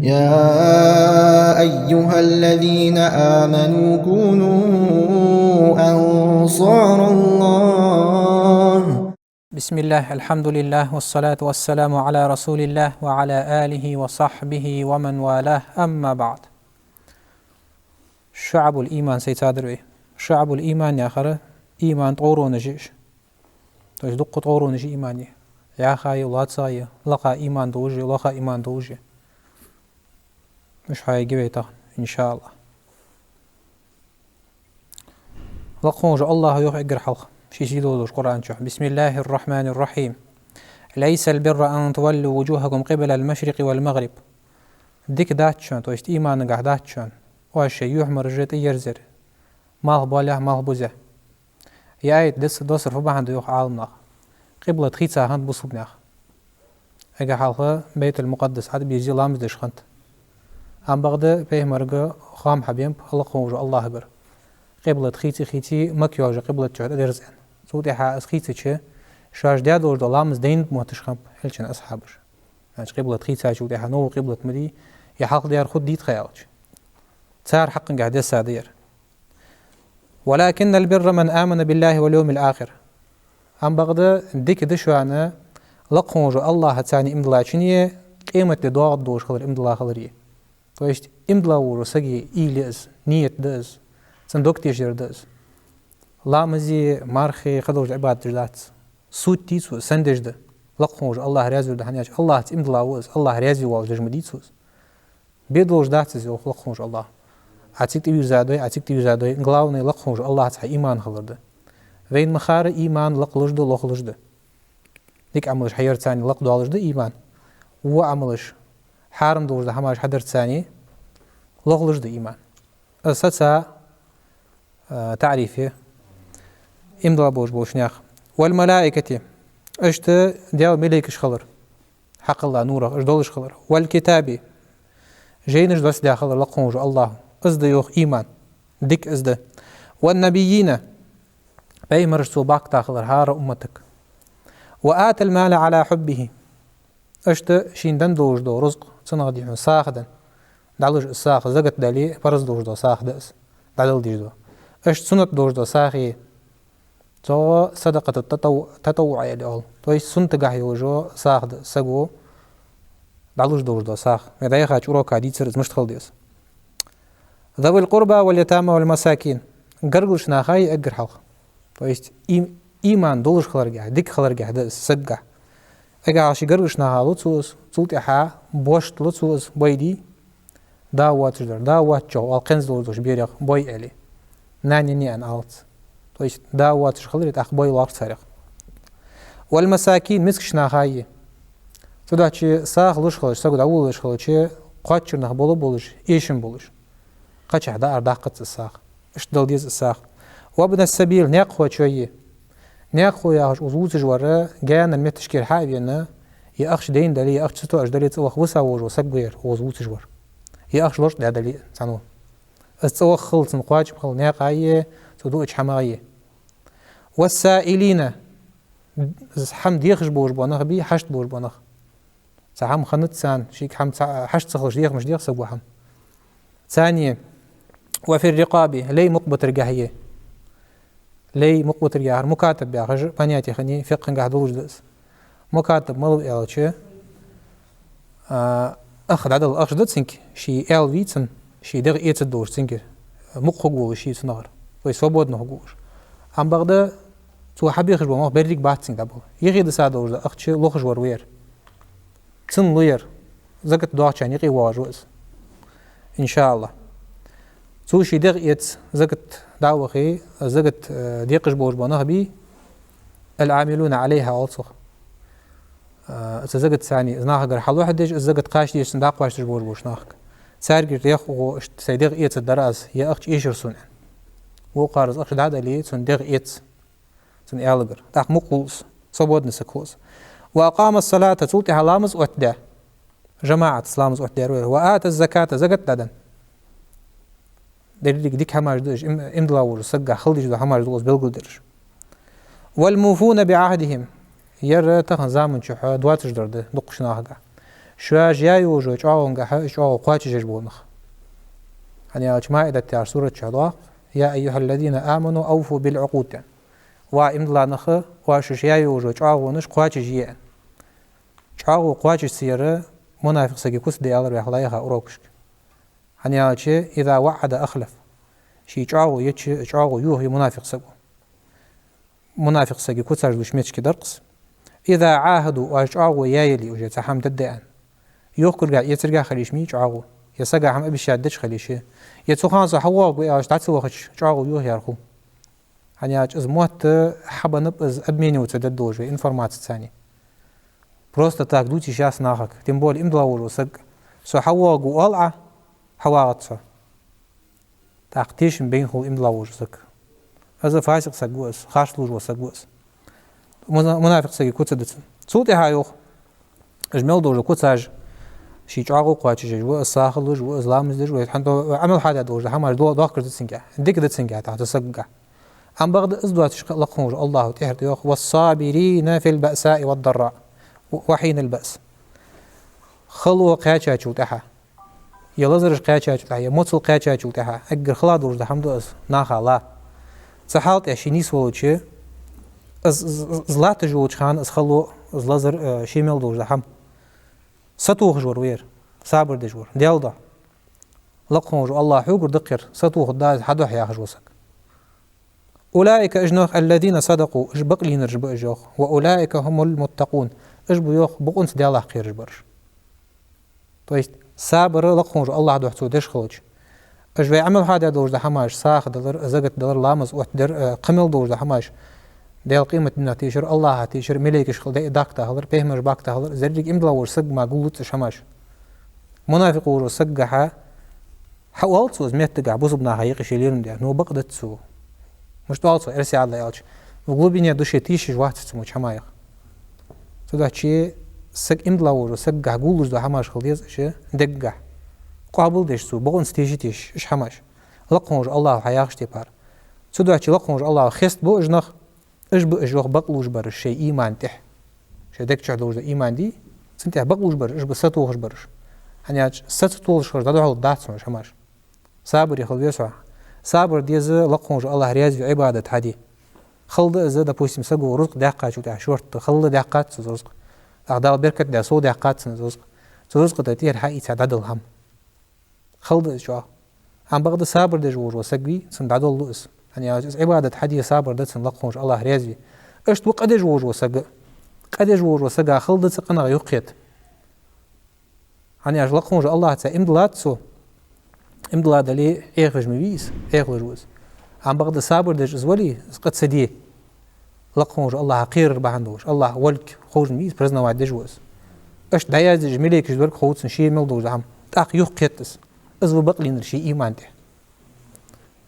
يا أيها الذين آمنوا كونوا أنصار الله. بسم الله، الحمد لله، والصلاة والسلام على رسول الله وعلى آله وصحبه ومن والاه، أما بعد. شعب الإيمان سيتادر شعب الإيمان يا آخر إيمان طورو نجيش توش دق طورو نجي إيماني يا خاي ولاد صاي لقى إيمان دوجي لقى إيمان دوجي مش هاي جبيته إن شاء الله. لقونج الله يوح إقر حلق شي سيدودوش قرآن شوح. بسم الله الرحمن الرحيم. ليس البر أن تولوا وجوهكم قبل المشرق والمغرب. ديك داتشون توشت إيمان قاع داتشون واشي يحمر جيت يرزر مال باله مال بوزه يا آيت دوسر فباهند يوح عالمنا قبلة خيتها هند بصبناخ اگه حالها بيت المقدس عاد بيجي لامز دشخنت هم بغدا بيه مرقا خام حبيب الله قوج الله بر قبلة خيتي مكيوج قبلة جهد درزين صوتي حاس خيتي چه شاش دياد ورد لامز دين موتشخب هلچن أصحابش يعني قبلة خيتها شوتي حنو قبلة مدي يا حق ديار خود ديت خيالش تار حق قاعد يسادير. ولكن البر من آمن بالله واليوم الآخر. هم بغدا ديك دشوانا لقونج الله تاني امدلا چنيه قيمة لدواغ دوش خلر امدلا خلريه توشت امدلا ورساقي إيليز نيت داز صندوق تيشير داز لامزي مارخي خدوج عباد جدات سود تيسو سندج ده لقونج الله ريازي ودهانياج الله امدلا وز الله ريازي والجج مديتسوز بيدوش داتز يوخ لقونج الله عتيك تبيو زادوي غلاوني لقونج الله تحا إيمان خلرده وين مخار إيمان لقلجده لقلجده ديك عملش حير ثاني لق دوالجده إيمان هو عملش حارم دوجده هماش حدر ثاني لقلجده إيمان أساسا تعريفه امدلا بوشنياخ. والملائكة اشت ديال ملائكش خلر حق الله نوره اشدولش خلر. والكتابي جينش داس ديال خلر لقونج الله ازده يوخ إيمان ديك ازده. والنبيين بأي مرشتو باك تاخلر هار أمتك. وآت المال على حبه اشت شين دوج دو رزق صنع ديحو ساخدن دالوج الساخ زغت دالي فرز دوج دو ساخ داس دالل ديج دو اشت سنت دوج دو ساخي تو صدقة تطوع يلي أول تويش سنت قاحي وجو ساخ دا ساقو دالوج دوج دو ساخ مدايا خاچ وروكا دي تسرز مشتخل ديس. ذوي القربى واليتامى والمساكين قرقلش ناخاي اقر حلق تويست إيمان دولش خلرجع ديك خلرجع ده سجع أجا عشي قرقش ناها لطوس صوتي حا بوشت لطوس بويدي داوات جدر داوات جو القنز لوزوش بيريق بوي علي ناني أن ألت تويست داوات خلرت أخ بوي لارت سارق. والمساكين مسكش ناخاي تدا چه ساخ لوش خلش ساقود أول لوش خلش قاتشر نخ بولش إيشن بولش قاتش حدا أرداقت الساخ إش دل ديز الساخ. وابن السبيل ناقوة شوية ناقوة ياهش وزوز جوارا جانا المتشكير حابينا يأخش دين دالي يأخش ستو أش دالي تسوخ وسا وجو سكبير وزوز جوار يأخش لوش دالي سانو استوخ خلص نقواج بخل ناقاية تدو إج حماية. والسائلين حمد يخش بوش بونخ بي حشت بوش بونخ سحم خنت سان شيك حم حشت سخلش ديخ مش ديخ سبو حم. ثانية وفي الرقاب لي مقبط رقاهية لي مقبط رقاهر مكاتب بياخر بانياتي خني فقه قاعد وجدس مكاتب ملو إلشة أخذ عدد الأخذ سنك شي إل فيتسن شي دغ إيت الدور سنك مقهو شي سنغر ويسوبود نهجوش عم بغدا تو حبي يخرج بمخ بريك بعد سنك دبل يغيد سادة وجد أخذ لوخش وروير سن لوير زكت دواشان يقي واجوز إن شاء الله. تو شي دغ إيت زكت دعوخي زكت ديقش بوش بانه بي العاملون عليها ألصخ زكت ثاني زناخ قر حلو حدش زكت قاش ديش سنداق قاش بوش بوش ناخك سارجر ريخ و سيدغ إيت الدراس يا أخش إيشر سنة وقارز أخش دعدا لي سن دغ إيت سن إالغر تاق مقلص صبود نسكوز. وأقام الصلاة تولتي حلامز واتدا جماعة سلامز واتدا وآت الزكاة زكت دادن ديك هماش دوش امدلا ورسقا خلدش دو هماش دوز بلقدرش. والموفون بعهدهم ير تخن زامن شحا دواتش درده دقش ناهقا شو جاي وجو جاون جها جاو قاتش جبونخ يعني مائدة تاع سورة شعراء يا أيها الذين آمنوا أوفوا بالعقود يعني وإمضلا نخ واش جاي وجو جاو نش قاتش جيان جاو قاتش سيرة منافق سجي كوس دي الله يحلايها أوروكش يعني إذا وعد أخلف شي جاو يتش جاو يوه منافق سجو منافق سجي كوس عجوش ميتش كدرقس إذا عاهدوا وجاو يايلي وجت سحم تدعن يوكل جا يترجع خليش مي جاو يسجع هم أبي شادش خليشه يتسخان صحوا وياش تعتسوا خش جاو يوه يارخو يعني از موت حبا نبز أبميني وتددوج إنفورمات ثانية просто так دوتي شاس ناخك تنبول إمدلا ورسق سو حوا قوالعة حواغتسا تاقتيش بين خو إمدلا ورسق هذا فاسق سقوس خاش لوج وسقوس منافق سقي كوتسدتن صوتي هايوخ اجمل دوج كوتساج شي جاغو قواتشي جو الساخل جو اسلام دج ويتحنتو عمل حاجه دوج حمار دو دوكر تسنجا ديك دتسنجا تاع تسقا ام بغد ازدوات لقون الله تهرت يوخ والصابرين في البأساء والضراء وحين البأس خلو قاچاچو تاها يلزرش قاچاچو تاها موتل قاچاچو تاها اگر خلا دوج حمد اس ناخلا صحالت اشينيس ولچه زلات جوج خان اس خلو زلزر شيمل دوج حم ستوخ جور وير صابر دجور ديالدا لقون جو الله حقر دقر ستوخ داز حدو حياخ وسك أولئك أجنوخ الذين صدقوا اجبق لي نرجب أجوخ وأولئك هم المتقون اجبو يوخ بقونس دي الله خير جبرش تويست صابر لقون جو الله دوحتو دش خلوج اجبي عمل هذا دوج ده حماش ساخ دلر زغت دلر لامز وحدر قمل دوج ده حماش ديال قيمة النتيجة الله هتيجر مليكش خل داك تهلر بهمر باك تهلر زرق إمدلا ورسق ما قولت شماش منافق ورسقها حاولت سوز ميت تقع بوزبنا هيق شيلين ده نو بقدت سو مش طالت إرسي على يالش وقلبي دوش تيش واحد تسمو شمايق تدا شيء سق إمدلا ورسقها قولش ده حماش خليز شيء دقع قابل دش سو بقون ستيجتيش إيش حماش لقونج الله حياقش تبار تدا شيء لقونج الله خست بو إجنخ اجب اجوخ بقلوش برش شيء ايمان تح شدك تشعلوش ايمان دي سنتح بقلوش برش اجب ستوخش برش يعني ستوخش برش دادو حول داتس مش هماش صابر يخل بيسوع صابر ديز لقونج الله رياز عبادة هدي خلد ازا دا بوسيم سقو رزق داقات شو تاع شورت خلد داقات رزق اعدال بركت دا سو داقات رزق رزق تاتير حقي تعدد الهم خلد شو عم بغد صابر دجور وسقوي سندعدو اللؤس يعني عبادة حدي صابر دتسن لقونج الله ريازي اشت وقدج وج وسق قدج وج وسق خلدت قنا يقيت يعني لقونج الله تا امدلات سو امدلات دلي ايخج مبيس ايخج وز عم بغد صابر دج زولي قد سدي لقونج الله قير بعندوش الله ولك خوج مبيس برزنا وعد دجوز اشت دايز جميلك جدورك خوتسن شي ملدوز عم تاق يقيتس ازو بقلين شي ايمان ده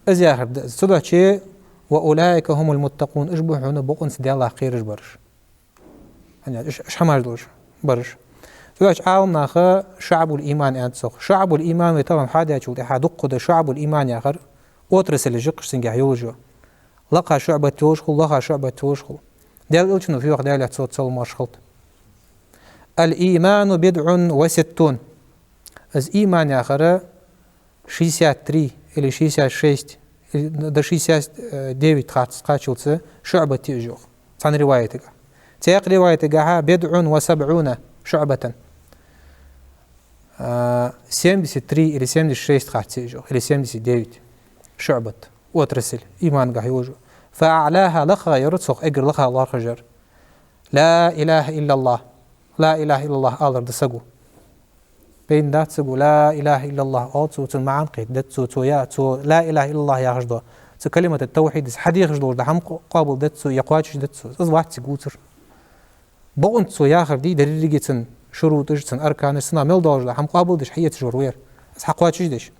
أزياخر صدق شيء وأولئك هم المتقون إجبحون بقنس دي الله خير إجبرش يعني إيش حماش دوش برش صدق عالم ناخا شعب الإيمان أنتسخ شعب الإيمان ويطبعا حادي أشوف حادق ده شعب الإيمان ياخر أوترس اللي جقش سنجح يولجو لقى شعبة توشخل لقى شعبة توشخل ديال إلشنو في وقت ديال تصوت صل ماشخلط الإيمان بدع وستون از إيمان ياخر 63 или 66 до 69 قاتشلت شعبة تيجوخ عن روايتك تيق روايتك بدع و70 شعبة 73 или 76 قاتشيجوخ или 79 شعبة وترسل إيمان قايوجو فأعلاها لخا يرتسخ أجر لخا الله خجر لا إله إلا الله لا إله إلا الله آلر دسقو بين دات سقو لا إله إلا الله أو تسو تنمعان قيد دات تسو يا تسو لا إله إلا الله يا غجدو تسو كلمة التوحيد حدي غجدو ده هم قابل دات تسو يقواتش دات تسو از واحد تسقوتر بقون تسو يا غردي دريجي تسن شروط تسن أركان السنة ميل دوج ده هم قابل دش حية جروير از حقواتش دش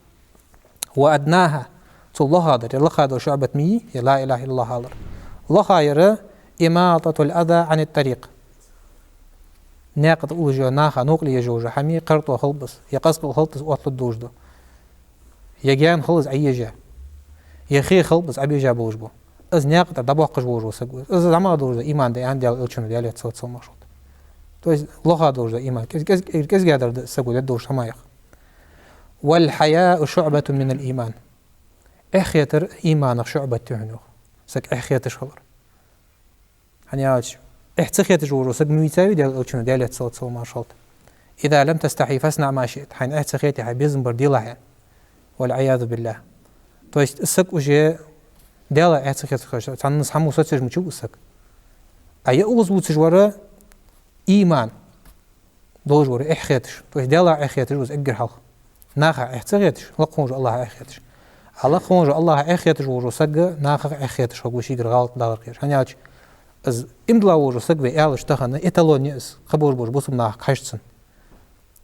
وأدناها تسو الله هذا الله هذا شعبة مي يا لا إله إلا الله هذا الله خير إماطة الأذى عن الطريق ناقد أوجو ناخا نوقلي يجوجو حمي قرطو خلبس يقصق الخلطس وأطل دوجدو يجان خلص عيجا يخي خلبس عبيجا بوجبو از ناقد دبوقش بوجو سقوز از زعما دوجدو إيمان دي عندي الألشنو ديالي تصوت صومشوت То есть лоха должна إيمان كيس قادر سقول دوش همايخ والحياء شعبة من الإيمان إخيتر إيمانك شعبة تهنو سك إخيتر شغلر يعني عاج إحتخيتر جورو سك ميتاوي ديال أوتشنو ديال تصل ما شالت إذا لم تستحي فاصنع ما شئت حين إحتخيتي حبيزن برديلا يعني والعياذ بالله то есть сак уже дела إحتخيتر تعنس حمو ساتش مچو سك أي أوزبوتش ورا إيمان دوج ورا إحخيتش то есть دلا إحخيتش وز أجر حلق ناخا إحتخيتش لقونج الله إحخيتش على قونج الله إحخيتش ورو سق ناخا إحخيتش هو شيء غلط دار كير هنياش از إمدلا ورو سق بيالش تخنا إتالونيس خبر بوش بوسم ناخ خشتسن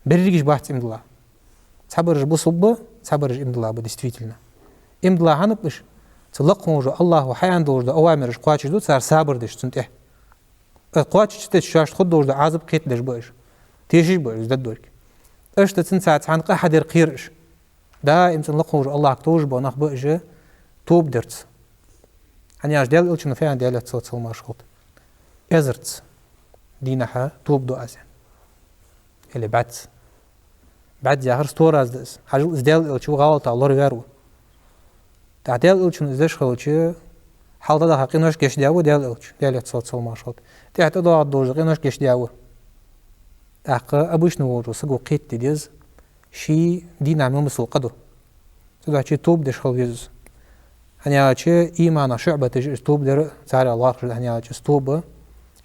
بريجش بحث إمدلا صبرج بوسب صبرج إمدلا بديستفيتلنا إمدلا هنبش تلقونج الله حيان دوج دا أوامرش قواتش دو صار صبر دش تنتح قواتش تشاش خد دوج دا عازب قيت دش باش تيجي باش ددورك اش تنساعد عن قحدر قيرش دائما تنلقوج الله توج بناخ باجه توب درت هنياش ديال قلتش فيها ديال تصل مشغول ازرت دينها توب دو ازن اللي بعد يا هر ستوراز دس حاجه ديال قلتش غلط الله غيرو تعديل قلتش ازاش خلتش حالدا دا حقيناش كش دياو ديال قلتش ديال تصل مشغول تحت دو دوج غيناش كش دياو أقا أبوش نورو سقو قيت تديز شي دين عمل مسل قدو سدوا شي توب دش خل يز هنيا شي إيمان شعبة توب در تعالى الله رجل هنيا شي توب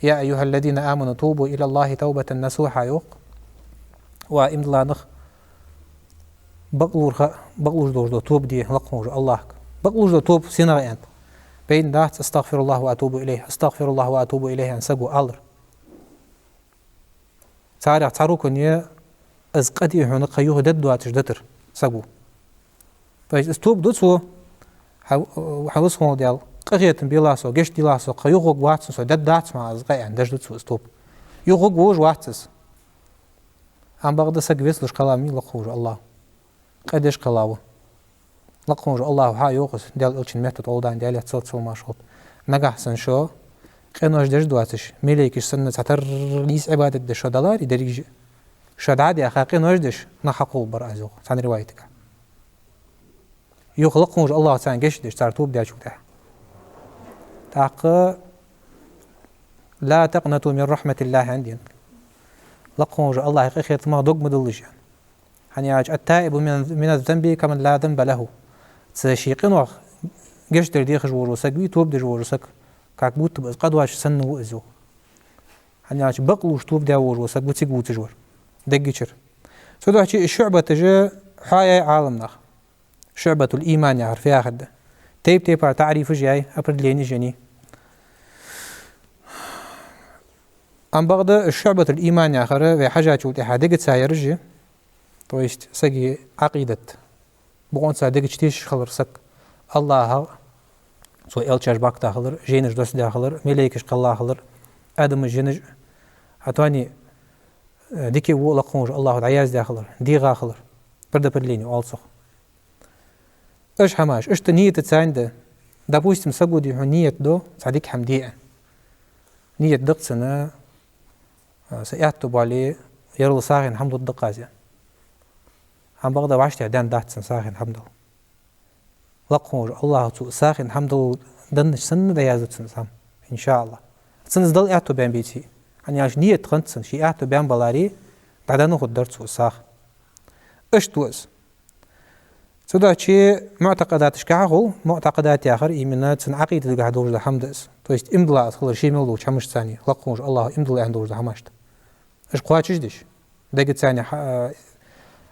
يا أيها الذين آمنوا توبوا إلى الله توبة نصوحا يوق وإم الله نخ بقلور دور توب دي لقمور الله بقلور توب سينا أنت بين دات استغفر الله وأتوب إليه استغفر الله وأتوب إليه أن سقو ألر تعرف كونيا از قدي هنا قيوه دد واتجدتر سقو طيب استوب دوتسو حوس هون ديال قريت بيلاسو جش ديلاسو قيوه واتس سو دد دات ما از قي عندش دوتسو استوب يوغ ووج واتس ام بغدا سقويس لش كلامي لقوج الله قدش قلاو لقوج الله ها يوغس ديال الچن ميثود اولدان ديال تصل ماشوت مغا حسن شو قنوش دش دواتش مليكش سنة تعتر ليس عبادة دش دولار يدريج شاد عادي أخا قنوش دش نحقو برأزو عن روايتك يخلقون الله تعالى جش دش ترتوب داش وده تعق لا تقنطوا من رحمة الله عندي لقون الله يخير ما دوق مدلج يعني التائب من الذنب كمن لا ذنب له تشيقين جش دردي خجور وسقي توب دش ورسك كعبوت بس قد واش سن وأزو يعني بقلوش توب داور وسق بتسق تجور دقيشر سودو شيء الشعبة تجا حياة عالمنا شعبة الإيمان يعرف يا أخد تيب على تعريف جاي أبرد ليني جني أم بغض الشعبة الإيمان يا أخره في حاجة شو تحدقت سايرجي تويست سقي عقيدة بقون صادق تشتيش خلر سك الله سو إلشاش باك داخلر جينش دوس داخلر مليكش قلا خلر آدم جينش هتواني ديكي وو لقونج الله العياز داخلر دي غاخلر برد برليني والصخ ايش حماش ايش تنية تساعد دا بوست مسقو دي نية دو تعديك حمدية نية دق سنة سيأتب عليه يرلو ساغن حمد الدقازي هم بغدا وعشت عدان دات سن ساغن حمد لقونج الله تو ساغن حمد دنش سن دا يازد سن سام إن شاء الله سن زدل اعتو بان بيتي يعني عاش نية تخنت سن شي اعتو بان بلاري بعدا نخد درت ساغ ايش توز سودا شي معتقدات شكاغو معتقدات آخر إيمانات سن عقيدة دقا دورج دا حمدس تويست امدلا أدخل شي ملو شمش ثاني لقونج الله امدلا عن دورج دا حمشت ايش قواتش ديش دقت ثاني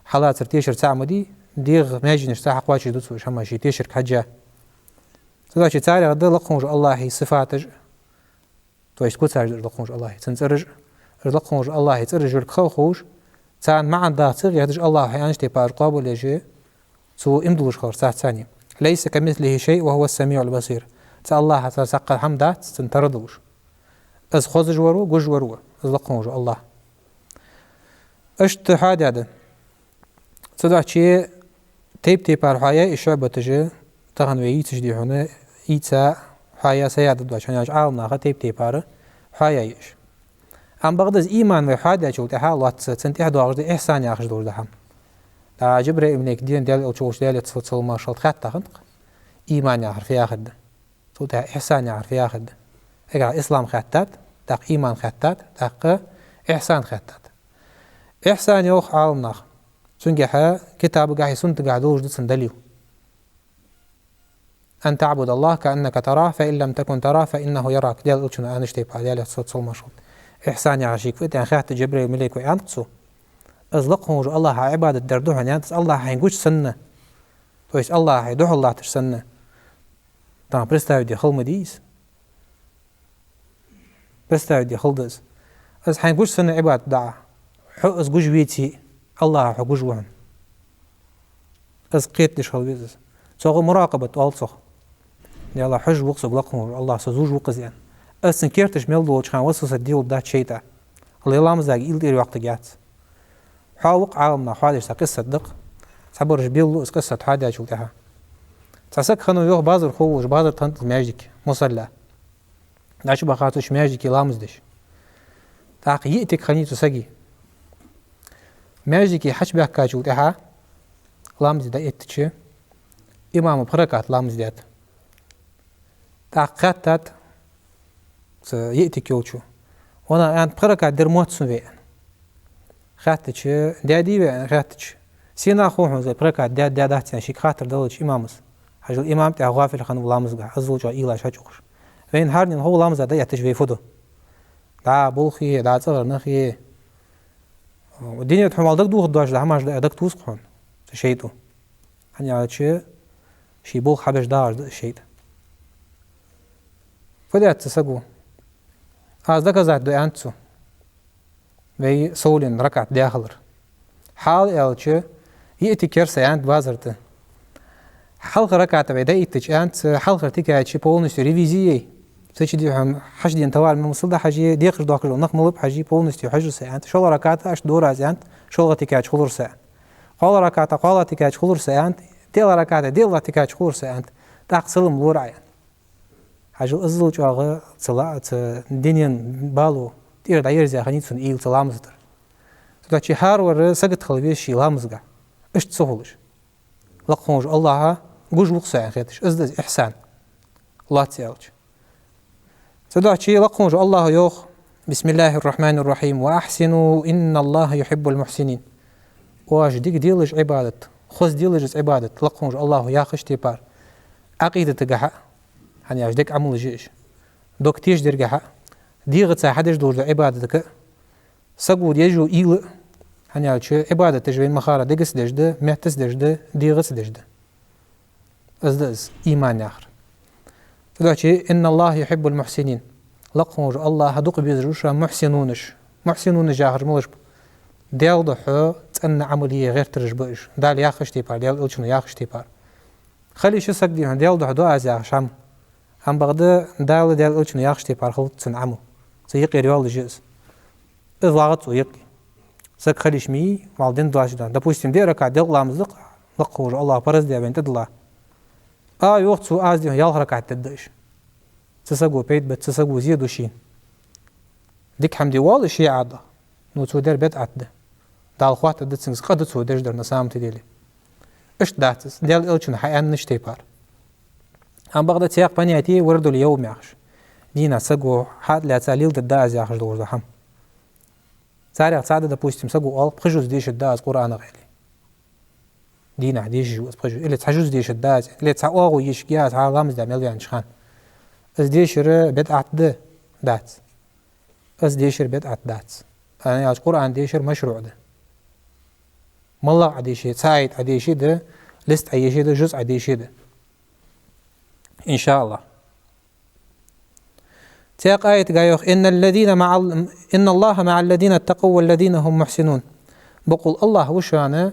حالات تيشر تعمدي ديغ ماجنش تاع قواتش دوتسو شما شي تيشر كحجة سودا شي تاري غدا لقونج الله صفاتج تويست كو تاري لقونج الله تنسرج لقونج الله ترج الخوخوش تان مع داتر يهدج الله حيانش تي بار قابل يجي سو امدلوش خور ساعة ثانية ليس كمثله شيء وهو السميع البصير تا الله تسقى حمدات تنتردوش از خوزج ورو جوج ورو از لقونج الله اشت حاد هذا صدق شيء تيب على حياة الشعب تجي تغن ويتش دي هنا يتسع حياة سيادة دوش يعني عالم ناخد تيب على حياة يش ام بغدز ايمان و حاده شو تها الله تسنت احد واغد احسان يا اخش دور دهم دا جبريل ابنك دين ديال او تشوش ديال تصل ما شاء الله خط ايمان يا حرف ياخد تو تا احسان يا حرف ياخد اقرا اسلام خطات تاق ايمان خطات تاق احسان خطات احسان يوخ عالم سنجح كتاب قاعد سنت قاعد وجد سندليو أن تعبد الله كأنك تراه فإن لم تكن تراه فإنه يراك ديال ألشنا أنشتي بعد ديال صوت مشروط إحسان يعشيك فإنت أن خاطر جبريل ملك ويانقصو أزلقهم الله عبادة دردوها نيانتس الله هينقوش سنة تويس الله هيدوح الله تش سنة تام برستاو دي خل مديس برستاو دي خل دز أز هينقوش سنة عبادة دعا حق أز قوش ويتي الله حقوش وهم أز قيت ديش خل بيزز سوغ مراقبة ألصخ يلا حج وقص بلقهم الله سزوج وقز يعني أسن كيرتش ميلدو خان وسوس الديو دات شيتا الله يلا مزاج يلدي وقت جات حاوق عالمنا حادث قصة دق صبرش بيلو قصة حادثة شوتها تسك خنو يوه بازر خوش بازر تنت ماجيك مصلى داش بخاطش ماجيك لامزدش تاق يأتيك خني تسقي ماجيك حش بحكا شوتها لامزد يأتيش إمام بركات لامزدات تاقاتات يأتي كيوتشو وانا أنت بركات درموت سوي خاتش دادي وين خاتش سينا خوهم زي بركات دادات شيك خاطر دولش إمامس حاجة الإمام تاع غافل خانو لامزغا أزوج إيلاش هجوش وين هارنين هو لامزا دا يأتش بيفودو دا بولخي دا صغر نخي والدنيا تحمل دك دوخ دواش دا هماش دك توسقون شيتو هني على شي بول حبش داش شيت فديت تسقو از دك زاد دو انتسو وي سولين ركعت داخلر حال الچ يأتي كرسي عند بازرت حلقة ركعت بيدا يتج انت حلقة تيكا شي بولنستو ريفيزيي سيش دي هم حش دي انتوال من مصلدا حاجي ديقر داخل نقملب حاجي بولنستو حجر ساعات شو ركعت اش دور از انت شو تيكا خلور ساعات قال ركعت قال تيكا خلور ساعات ديل ركعت ديل تيكا خلور ساعات تاقسلم لور عين حاجة أزل جاغة صلاة دينين بالو تير داير زي خنيتون إيل سلامزتر تداشي هار ور سقط خلبيش شي لامزقع إيش تسهلش لقونج الله جوج لقصة خيتش إزدز إحسان الله تسألش تداشي لقونج الله يوخ بسم الله الرحمن الرحيم وأحسنوا إن الله يحب المحسنين واش ديك ديلج عبادة خذ ديلج عبادة لقونج الله ياخش تيبار عقيدة تقحق يعني أجدك عمل جيش دوك تيش درجها ديغة ساحدش دور عبادتك سقود يجو إيل يعني أجد عبادة تجوين مخارة دقس دجدة مهتس دجدة ديغس دجدة أزدز إيمان آخر تدعي إن الله يحب المحسنين لقموج الله هدوق بيزروش محسنونش جاهر ملش ديال ضحو تأن عملية غير ترجبش دال ياخش تيبار ديال إلشنو ياخش تيبار خلي شو سقدي ديال ضحو دو أزياخش عم هم بغدا دال ديال ألشنو ياخش تيبار خلط تنعمو سيقي ريال جيز إضاغط ويقي سك خليش مي والدين داشدان допустим دي ركع ديال لامزق لقوج الله برز دي بنت الله يوقت سو از دي يال ركع تدش تسقو بيت بتسقو زيد وشين ديك حمدي وال شي عاده نو تو در بيت عده دال خوات دتسنس قد تو دش در نسامت ديلي اش داتس ديال ألشنو حيان نش تيبار هم بغدا تياق بنياتي وردو اليوم ياخش دينا سقو حاد لا تعليل داز ياخش دور زحم سارع سعادة допустим سقو ألب خجوز ديش الداز قرآن غيلي دينا ديش جوز بخجوز إلا تحجوز ديش الداز إلا تسعوغو يش جياز ها غامز دا مليان شخان از ديشر بدعت ده دات از ديشر بدعت دات أنا ياج قرآن ديشر مشروع ده ملا عديشي سايد عديشي ده لست عديشي ده جزء عديشي ده إن شاء الله تياق آية قايوخ إن الله مع الذين اتقوا والذين هم محسنون بقول الله وشانا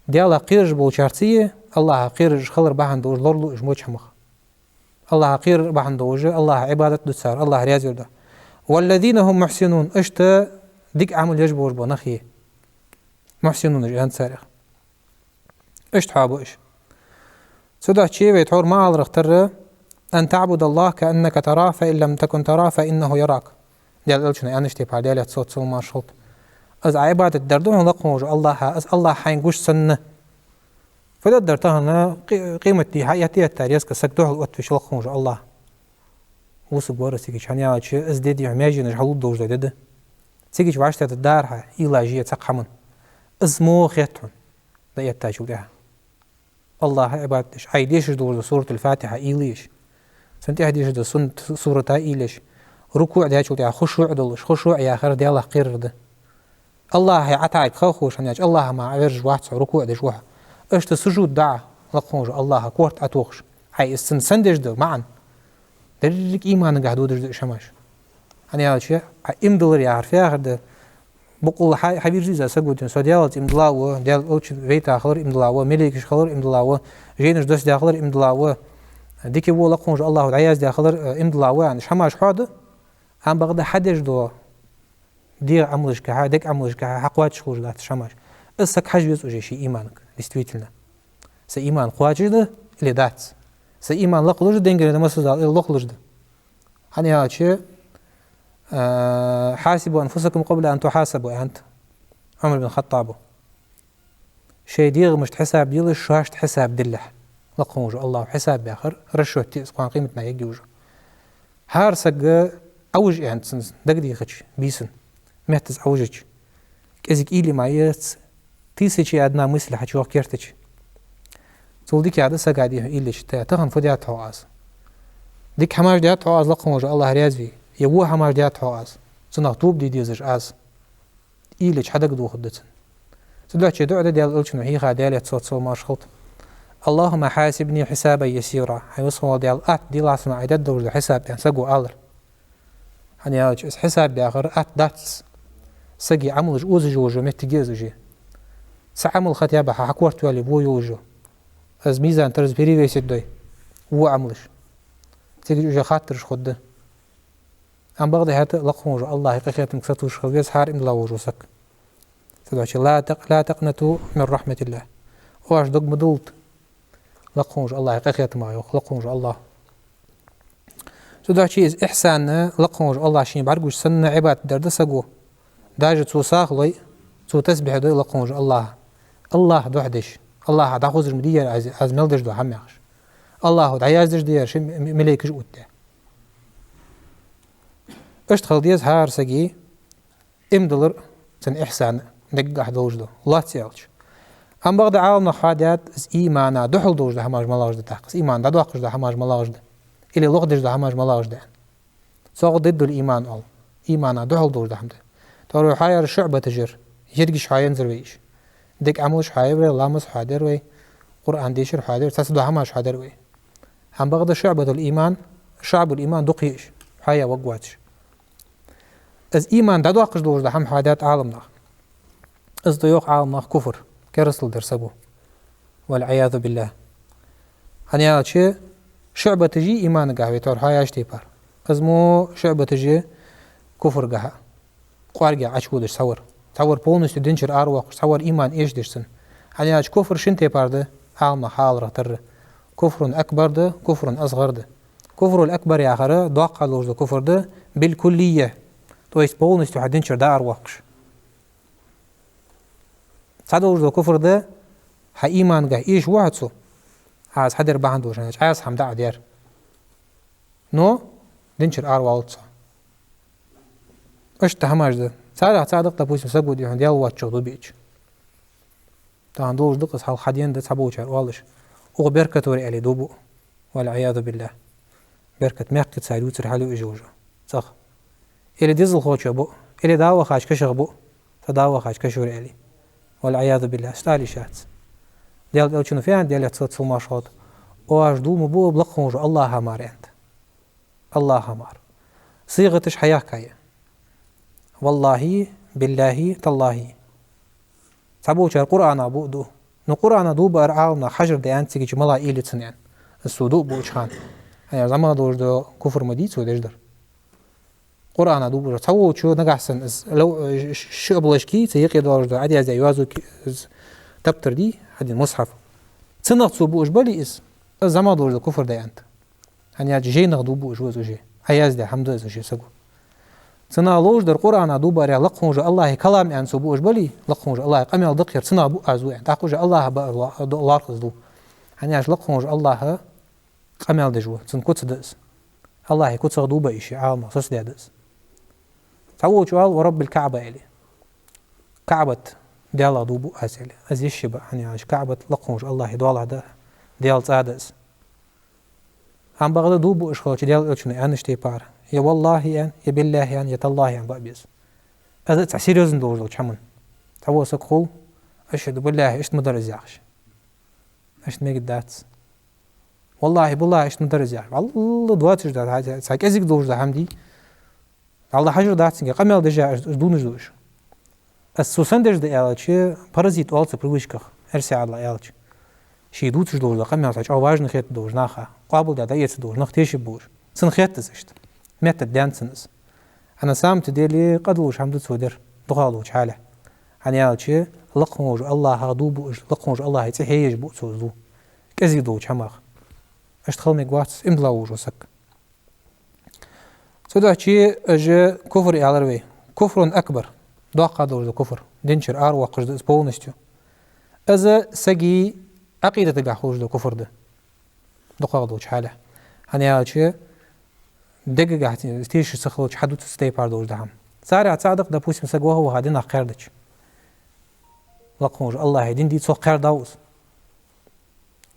ديالا قيرج بوشارتية الله قيرج خلر باهن دوج لورلو اجموش حمخ الله قير باهن دوج الله عبادة دوتسار الله رياضي ده والذين هم محسنون اشتا ديك عمل يجبوش بو نخيه محسنون جهان سارخ اشت حابو اش سودا تشي ويتحور ما الرختر أن تعبد الله كأنك تراه فإن لم تكن تراه فإنه يراك ديال ألشنا أنشتي بعد ديال صوت سل ما شلت از عبادة دردون لقموج الله از الله حين قش سنة فده درتها قيمة دي حياتي التاريخ كسكتوه الوقت لقموج الله وسب ورثي كش هنيا شيء از دي عماجي نجحلو دوج ده سيجي وعشت الدارها إلاجية تقحمن اسمه خيتون ده يتاجو لها الله عبادتش عيديش دور سورة الفاتحة إيليش سنتي هديش ده سورة إيليش ركوع ده شو ده خشوع دلش خشوع يا آخر ده الله قير ده الله يعتعب خوش هنياج الله ما عرج واحد ركوع ده جوها اشت سجود دعاء لقموج الله كورت أتوخش هاي السندج ده معا درك إيمان قاعدو درج شماش هنيا شيء إمدلر يعرف يا آخر ده بقول حبير زيزا سجود سوديالت إمدلاوه ديال أوتش فيتا خلر إمدلاوه ملكش خلر إمدلاوه جينش دس داخلر إمدلاوه ديكي بو لقموج الله العياز داخلر إمدلاوه يعني شماش حاضر عم بغدا حدش دو دير عملش كها ديك عملش كها حقوات شخوش لات شماش اسك حجز وجي شي إيمانك استويتلنا سي إيمان قواتش ده اللي دات سي إيمان لقلج دينجر ده مسوزال لقلج ده هني هاد شيء حاسبوا أنفسكم قبل أن تحاسبوا أنت عمر بن الخطاب شيء ديغ مش حساب ديلش شاشت حساب دلح لقموج الله حساب بآخر رشوة تيس قوان قيمتنا يجيوجو هارسق أوج يعني سنز دق ديخش بيسن مهتز أوجج كأزك إيلي معيات تيسيشي أدنا مثل حتشوه كيرتش تقول ديك عادة سقاديه إيليش تغن فديات حواز ديك حماش ديات حواز لقموج الله ريازي يبوه حماش ديات حواز سنغ توب دي ديزج آز إيليش حدق دو خدتن تدوح دعوة ديال ألشنو هي خاديالي تصوت ما شخلط اللهم حاسبني حسابا يسيرا حيوصفوا ديال دي لاسنا عدد دور حساب يعني سقو آلر يعني حساب بآخر داتس سقي عملج أوزج وجو متجيزجي سعمل ختيابة حكورت والي بو يوجو از ميزان ترز بيري ويسد دوي هو عملش تيجي وجه خاطرش خده أم بغضي هات لقموج الله يقيت مكساتوش خليز حار إم لا وجو سك تدعش لا تقنطوا من رحمة الله واش دق مدولت لقموج الله يقيت معي لقموج الله تدعش إز إحسان لقموج الله شين بعرقوش سنة عباد درد سقو داجة تو ساخلي تو تسبح دوي لقموج الله دوحدش الله دا خوزر مدير از ملدش دو حميخش الله دا يازدش دير شي مليكش اوته اشتغل ديز هار سقي امدلر سن احسان دق احدوج دو الله تسيالش ام بغد عالم خادات از ايمانا دحل دوج ده هماج ملاج ده تاقس ايمان دا دوقش ده هماج ملاج ده الي لغدش ده هماج ملاج ده سوق ضد الايمان ال ايمانا دحل دوج ده همده تورو حاير شعبة تجر يرقش حاين زرويش ديك عملش حاير لامس حاضر وي قرآن ديشر حاضر تسدو هماش حاضر وي هم بغد شعبة الإيمان شعب الإيمان دقيش حيا وقواتش از إيمان دا دوقش دوش دا هم حادات عالمنا از ديوق عالمنا كفر كرسل درسبو والعياذ بالله هنيا شي شعبة تجي إيمان قهوة تور حياش تيبار از مو شعبة تجي كفر قها قوارقا عشودش تصور بولنس دينشر أروق تصور إيمان إيش درسن هنيا كفر شنتي بارده عالمنا حال رتر كفر أكبر ده كفر أصغر ده كفر الأكبر يا آخر دوقع لوج ده كفر ده بالكلية تويس بولنس تحدينشر ده أروقش صدوج ده كفر ده ها إيمان قه إيش واحد سو عايز حدر باندوش عايز حمد عدير نو دينشر أروالتسا إيش تهماش ده صادق تبوس مسبود دي عندي أول شغل بيج تاندوش دقس حال حدين ده تبوشر والش أو بركة وري علي دوبو والعياذ بالله بركة ميقت سايدو ترحلو إجوجو صح إلي ديزل خوش أبو إلي داوا خاش كشغ بو تداوا خاش كشوري علي والعياذ بالله استالي شات ديال أوشنو فيان ديال يتصل سلماشات واش دوم بو بلقموج الله همار أنت الله همار صيغتش حياة كاية والله بالله تالله تبوشر قرآن أبو دو نو قرآن دو بأرعاونا حجر ديان تيجي ملا إيلي تسنين السودو بوشخان يعني زمان دوش دو كفر مديد سو ديجدر قرآن دو بوشر تاو شو نقحسن لو شو بلشكي تيقي دوش دو عادي ازي يوازو تبتر دي هدي المصحف تنغ تسو بوش بالي زمان دوش دو كفر ديان يعني جي نغدو بوش وزو جي عياز دي حمد ازو جي سقو صنا لوج در قرآن دوباره لقونج الله كلام عن سبوش بلي لقونج الله قمل دقير صنا بو أزوع تاقوج الله الله قصدو يعني عش لقونج الله قمل دجوا صن كوت دس الله كوت صدوبة إشي عالم صص دس تعود شوال ورب الكعبة إلي كعبة ديال دوبو أسئلة أزيش بقى يعني عش كعبة لقونج الله يدوال هذا ديال صادس عم بغدا دوبو إشخاص ديال إلشني أنا شتي بار يا والله يعني يا بالله يعني يا تالله يعني بقبيز هذا تعسير يزن دوج حمن تعود سقول أشهد بالله إيش مدرز يعش إيش ميجد داتس والله بالله إيش مدرز يعش الله دواتش دات هذا ساك أزيك دوج ده حمدي الله حجر داتس إنك قمل دجا دونج دوج السوسندج ده يالش بارازيت والس برويشكخ هرسي على يالش شي دوتش دوج ده قمل ساك أو واجن خيط دوج ناخا قابل ده يت دوج نختيش بوج سن خيط تزشت متى دانسنس أنا سامت ديلي قدلوش حمد سودر دغالوش حاله أنا يالش لقونج الله هادوب لقونج الله يتحيج بوسوزو كزي دوج حماخ اشتغل ميقواتس امبلاوج وسك سودا شي اج كفر يالروي كفر أكبر دوقا دوج كفر دينشر آر وقش دو سبونستو أز سجي عقيدة تقاحوج دو كفر ده دوقا دوج حاله أنا يالش دقيقة قاعد تيش سخلوش حدو تستي باردوش دهم سارع تصادق دا بوسم سقوه هو هادين قردش لقونج الله هيدين دي سو قرد داوز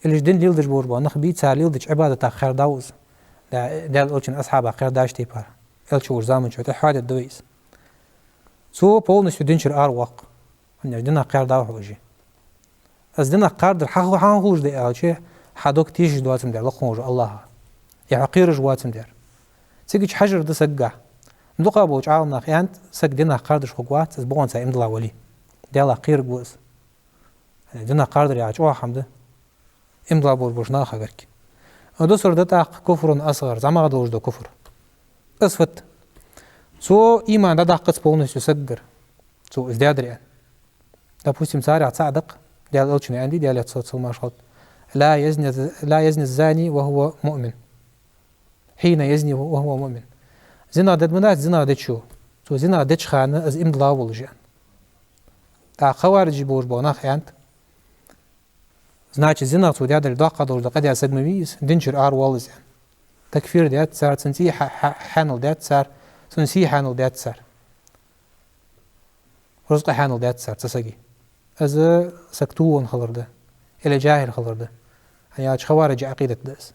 اللي جدين ليلدش بوربا نخبيت سار ليلدش عبادة خير داوز دا الأولشن أصحابها خير داش تي بار الشور زامن شو تحواد الدويس سو بول نسو دينشر أروق أن جدنا خير داوه وجي از دينا قرد حقو حانخوش دي ألشي حدوك تيش دواتم دير لقونج الله يعقير جواتم دير سيجي حجر ده سجع ندقى بوج عالم ناخيانت سجدنا قردش خقوات بقون سايم دلا ولي ديالا قير جوز دنا قردر يعج أو حمد إمضى بوج ناخ غيرك ودوسر ده تاق كفر أصغر زعما غدوش ده كفر أصفت سو إيمان ده قص بونس يسجر سو ازدادر يعني ده بوسم سارع تصادق ديال ألشني عندي ديال تصل ما شاء لا يزني الزاني وهو مؤمن حين يزني وهو مؤمن زنا دد منات زنا دد شو سو زنا دد خانة از إمضلا ولجان تا خوارج بوش بوناخ يانت значит زنا سو ديادر داقة دور دقة ديال سد مميز دينشر آر والز يعني تكفير ديات سار سنسي حانل ديات سار سنسي حانل ديات سار رزق حانل ديات سار تساقي از سكتوون خلر ده إلى جاهل خلر ده يعني خوارج عقيدة داس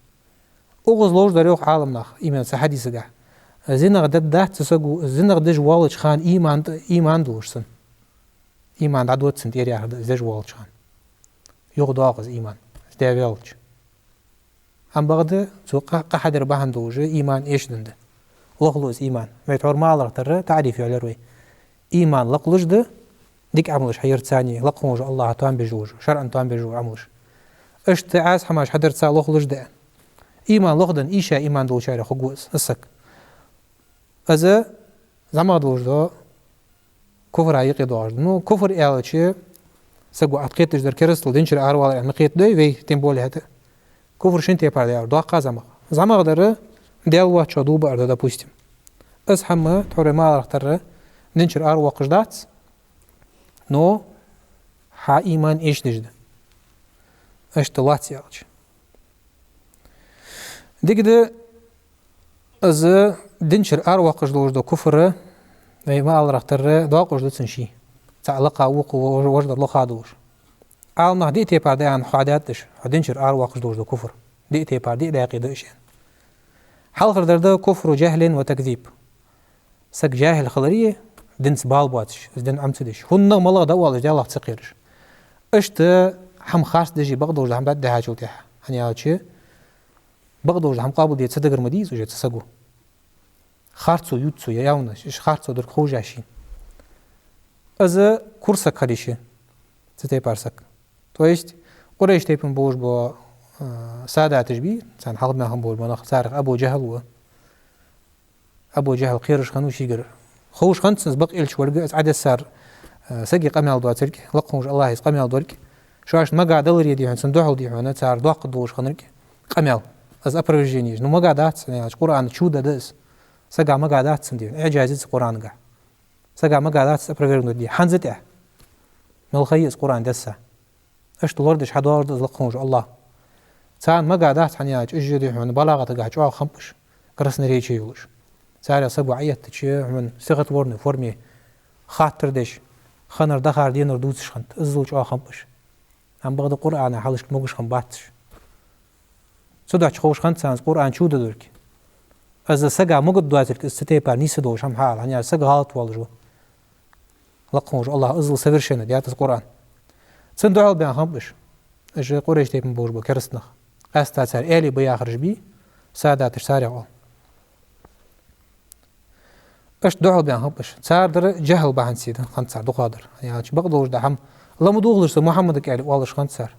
أوغز لوج داريوخ عالم ناخ إيمان سحدي سجع زينغ دد ده تسجو زينغ دج والج خان إيمان دوشسن إيمان عدوت سنت إيريا دج والج خان يغدو أغز إيمان ده والج أم بغد سوق قحدر بهن دوج إيمان إيش دنده لقلوز إيمان ويتعور مالر ترى تعريف على روي إيمان لقلوج ده ديك عملش حير ثاني لقوج الله توان بجوج شرعا توان بجوج عملش اشت عاز حماش حدر تسا لقلوج ده إيمان لغدن إيشا إيمان دو شارع خقوز السك أذا زعما دوج دو كفر عيقي دوج نو كفر إعلاتشي سقو عتقيتش در كرستل دينشر أروال يعني مقيت دوي وي تنبولي هتا كفر شنتي بار ديار دو قازما زعما غدر ديال واتشا دو بار دا بوستم أز حما تحوري مال رختر دينشر أروا قجدات نو ها إيمان إيش دجده اشتلات يالش ديكده از دينشر أروا قجدوج دو كفر وي مال رختر دو قجدو تنشي تعلقا وق وجد الله خادوش عالنا ديتي بار ديان حاداتش دينشر أروا قجدوج دو كفر ديتي بار دي داقي دوشين حلقر درده كفر جهل وتكذيب سك جاهل خلريه دنس بالباتش دن عمتدش هن ملا دوال جالله تسقيرش اشت حم خاص دجي بغدوج هم بده هاجوتها يعني هاچه بغدوج هم قابل دي تصدق مديز وجه تسقو خارصو يوتسو ياونش ايش خارصو در خوجاشين از كورسا خريشه تتي بارسك то есть قريش تيبن بوج بو سادة تجبي سان حلب ما هم بول مناخ سارق أبو جهل قيرش خنوش يقر خوش خنتسنس بق إلش ورقة عدد سار سقي قميال دواترك لقوش الله يس قميال دورك شاش ما قاعد دلر يدي عن صندوق دي عنا سار دوق دوش خنرك قميال از أبرجينيج نو ما قاعدات يعني القرآن شو ده دس سقع ما قعدات سندين إعجازات القرآن قع سقع ما قعدات سأبرغير دي حنزت من الخيس قرآن دسة أشت الوردش حدوار دزلقونج الله سان ما قعدات حنياج إجدي من بلاغة قاعد جوا خمبش كرسنا ريشي يوش ساري سقع عيت تشي من صيغة ورن فورمي خاطر دش خنر دخار دينر دوتش خنت إزلوش خمبش هم بغد قرآن حالش موجش خنباتش سوداش خوش خنت سانز قرآن شو دورك از سقع مقد دواتك استتيبار نيس دوش هم حال هنيا سقع هالت والجو لقونج الله ازل سفرشنا ديات القرآن سندعال بيان خمبش اج قريش تيب مبوش بو كرسنخ استا سار الي بيا خرج بي ساداتش سارع اش دعال بيان خمبش سار در جهل بهن سيد خنت سار دقادر يعني بقدوش دحم لما دوغلش محمد قال والله خنت سار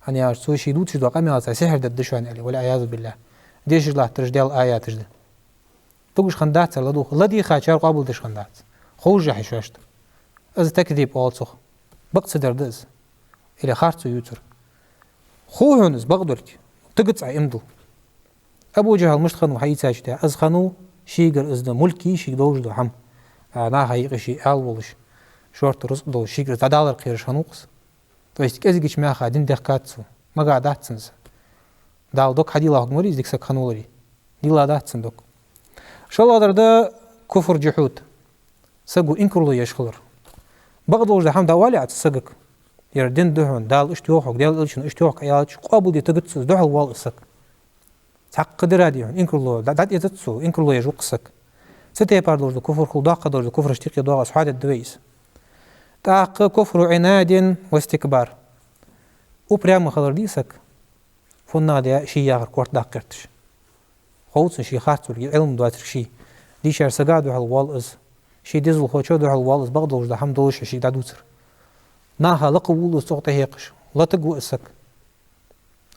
هنيا سو شي دوتش دو قامي سحر ددشوان علي ولا عياذ بالله ديش الله ترجدال آيات جد تقولش خندات سر لدوخ لدي خاچار قابل دش خندات خوش جحي شوشت از تكذيب آلسخ بقت دردز إلى خارتو يوتر خو هونز بقدرك تقطع امدل أبو جهل مش خنو حي ساجته از خنو شيقر از ده ملكي شيق دوش دو حم نا حقيقي شي آل ولش شورت رزق دو شيقر تدالر قيرش خنوقس تويست كزيقش ما خادين دخكاتسو ما قاعدات سنس دال دوك حدي الله مريز ديك سك خنولري ديلا دات سندوك شو الله ده كفر جحود سقو إنكرلو يشخلر بغضوش ده هم دوالي عت سقك يردين دهون دال اشتوخك دال إلشن اشتوخك أيالش قابل دي تقدسوز دهل وال إسك تحق قدر هاديون إنكرلو دات يتتسو إنكرلو يجوق إسك ستة باردوش ده كفر خلدا قدوش ده كفر اشتيقي دوغ أصحاد الدويس تحق كفر عناد واستكبار وبريام خلر دي إسك فنا دي شي ياغر كورت داقرتش خوصن شي خارتو علم دواتر شي دي شار سقادو هالوال إز شي ديزل خوشو دو هالوالس بغدوش ده هم دوش شي دادوتر ناها لقبول صوته هيقش لا تقو اسك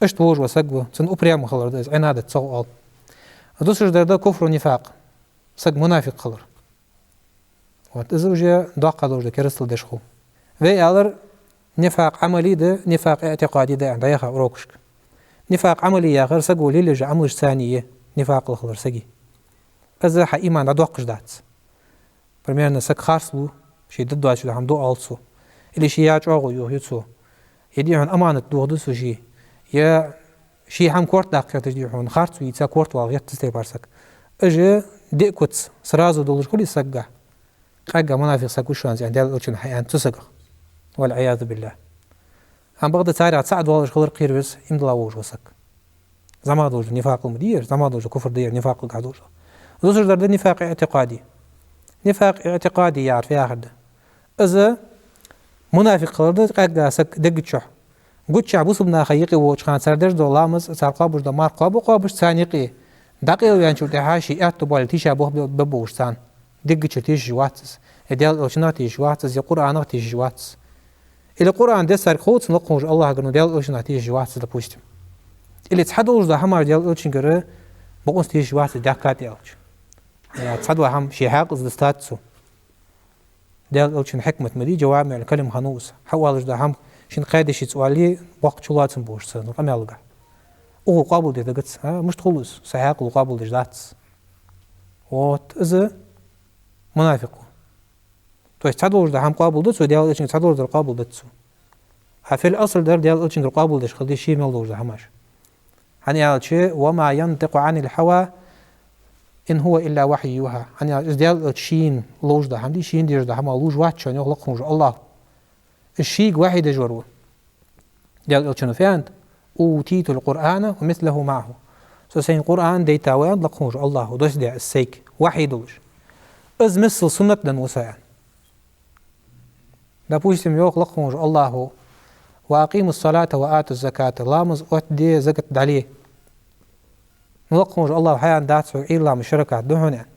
اش توج وسقو سن اوبريام خلر ده عناده تصوال ادوسر ده كفر ونفاق سق منافق خلر وات ازوجه داقه دوج كرسل دشخو في الر نفاق عملي ده نفاق اعتقادي ده عند يخا روكشك نفاق عملي يا غير سقو ليلج عملش ثانيه نفاق الخلر سقي ازا حق ايمان داقش دات برميرنا سك خارسلو شي ضد واش هم دو آلسو اللي شي ياج أغو يوهيتسو يديهون أمانة دوغدسو شي يا شي هم كورت داقيا تجديهون خارسو يتسا كورت واغيات تستي بارسك اجي ديكوتس سرازو دولش كل سقا قاقا منافق سقو شوان زي عندها الألشن حيان تسقا والعياذ بالله هم بغدا تاريع تساعد والش خلر قيربس يمدلا ووش وسك زما دوج نفاق المدير زما دوج كفر دير نفاق القعدوش دوسر درد نفاق اعتقادي نفاق اعتقادي يعرف ياخد إذا منافق قلده قاقا سك دقتشح قدشع بوصبنا خيقي ووش خان سردش دو لامز سارقابوش دا مار قابوش سانيقي داقيو يانشو تحاشي اعتو بالتيشا بوه ببوش سان دقتش تيش جواتس اديال اوشنا تيش جواتس يقرآن تيش جواتس إلى قرآن ده سارق خوتس نلقوش الله قرنو ديال اوشنا تيش جواتس دا بوشتم إلى تحدوش دا همار ديال اوشن قره بقونس تيش جواتس داكاتي اوش يعني تصدوا هم شي حاقز دستاتسو ديال الشن حكمة مدي جوامع الكلم خنوس حوالج ده هم شن قاعدة شي سؤالي وقت شلاتن بوش سن رقم يلقى او قابل دي دقت مش تخلص سحاق وقابل دي داتس وات إذا منافق تو تصدوا ده هم قابل دتسو ديال الشن تصدوا ده قابل دتسو في الأصل ده ديال الشن قابل دش خلي شي ملوش ده هماش هني على شيء وما ينطق عن الهوى إن هو إلا وحي يوحى يعني ديال الشين لوج ده همدي شين دير ده هم لوج واحد شان يخلقهم الله الشيء واحد جرو ديال الشنو فيند أوتيت القرآن ومثله معه سين القرآن دي تاوان لقهم الله ودوش ديال السيك واحد دوش إز مثل سنة دن وسائل دا بوشتم يوخ لقهم الله وأقيموا الصلاة وآتوا الزكاة لامز أتدي زكاة داليه نلقمش الله حيان داتسو إلا مش ركعت دهن يعني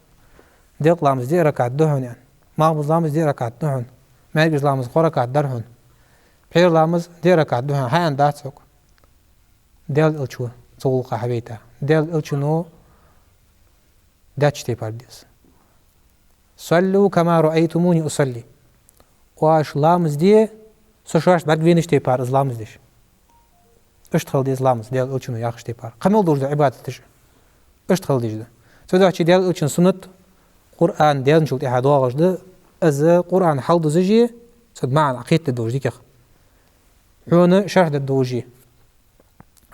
ديق لامز دي ركعت دهن يعني ماغمز لامز دي ركعت دهن مالجز لامز خوركعت درهن بحير لامز دي ركعت دهن حيان داتسو ديال الشو صولقا حبيتا ديال الشنو داتشتي بارديس صلوا كما رأيتموني أصلي واش لامز دي سوشواش بعد فينشتي بار از لامز ديش اشتغل دي لامز ديال الشنو ياخشتي بار قمل دور عبادة تش اشتغل ديش ده تدا چی دل الچن سنت قرآن دل شلت احد واغش ده از قرآن حلد زجي صد معنى عقيدة الدوجي كخ حون شرح الدوجي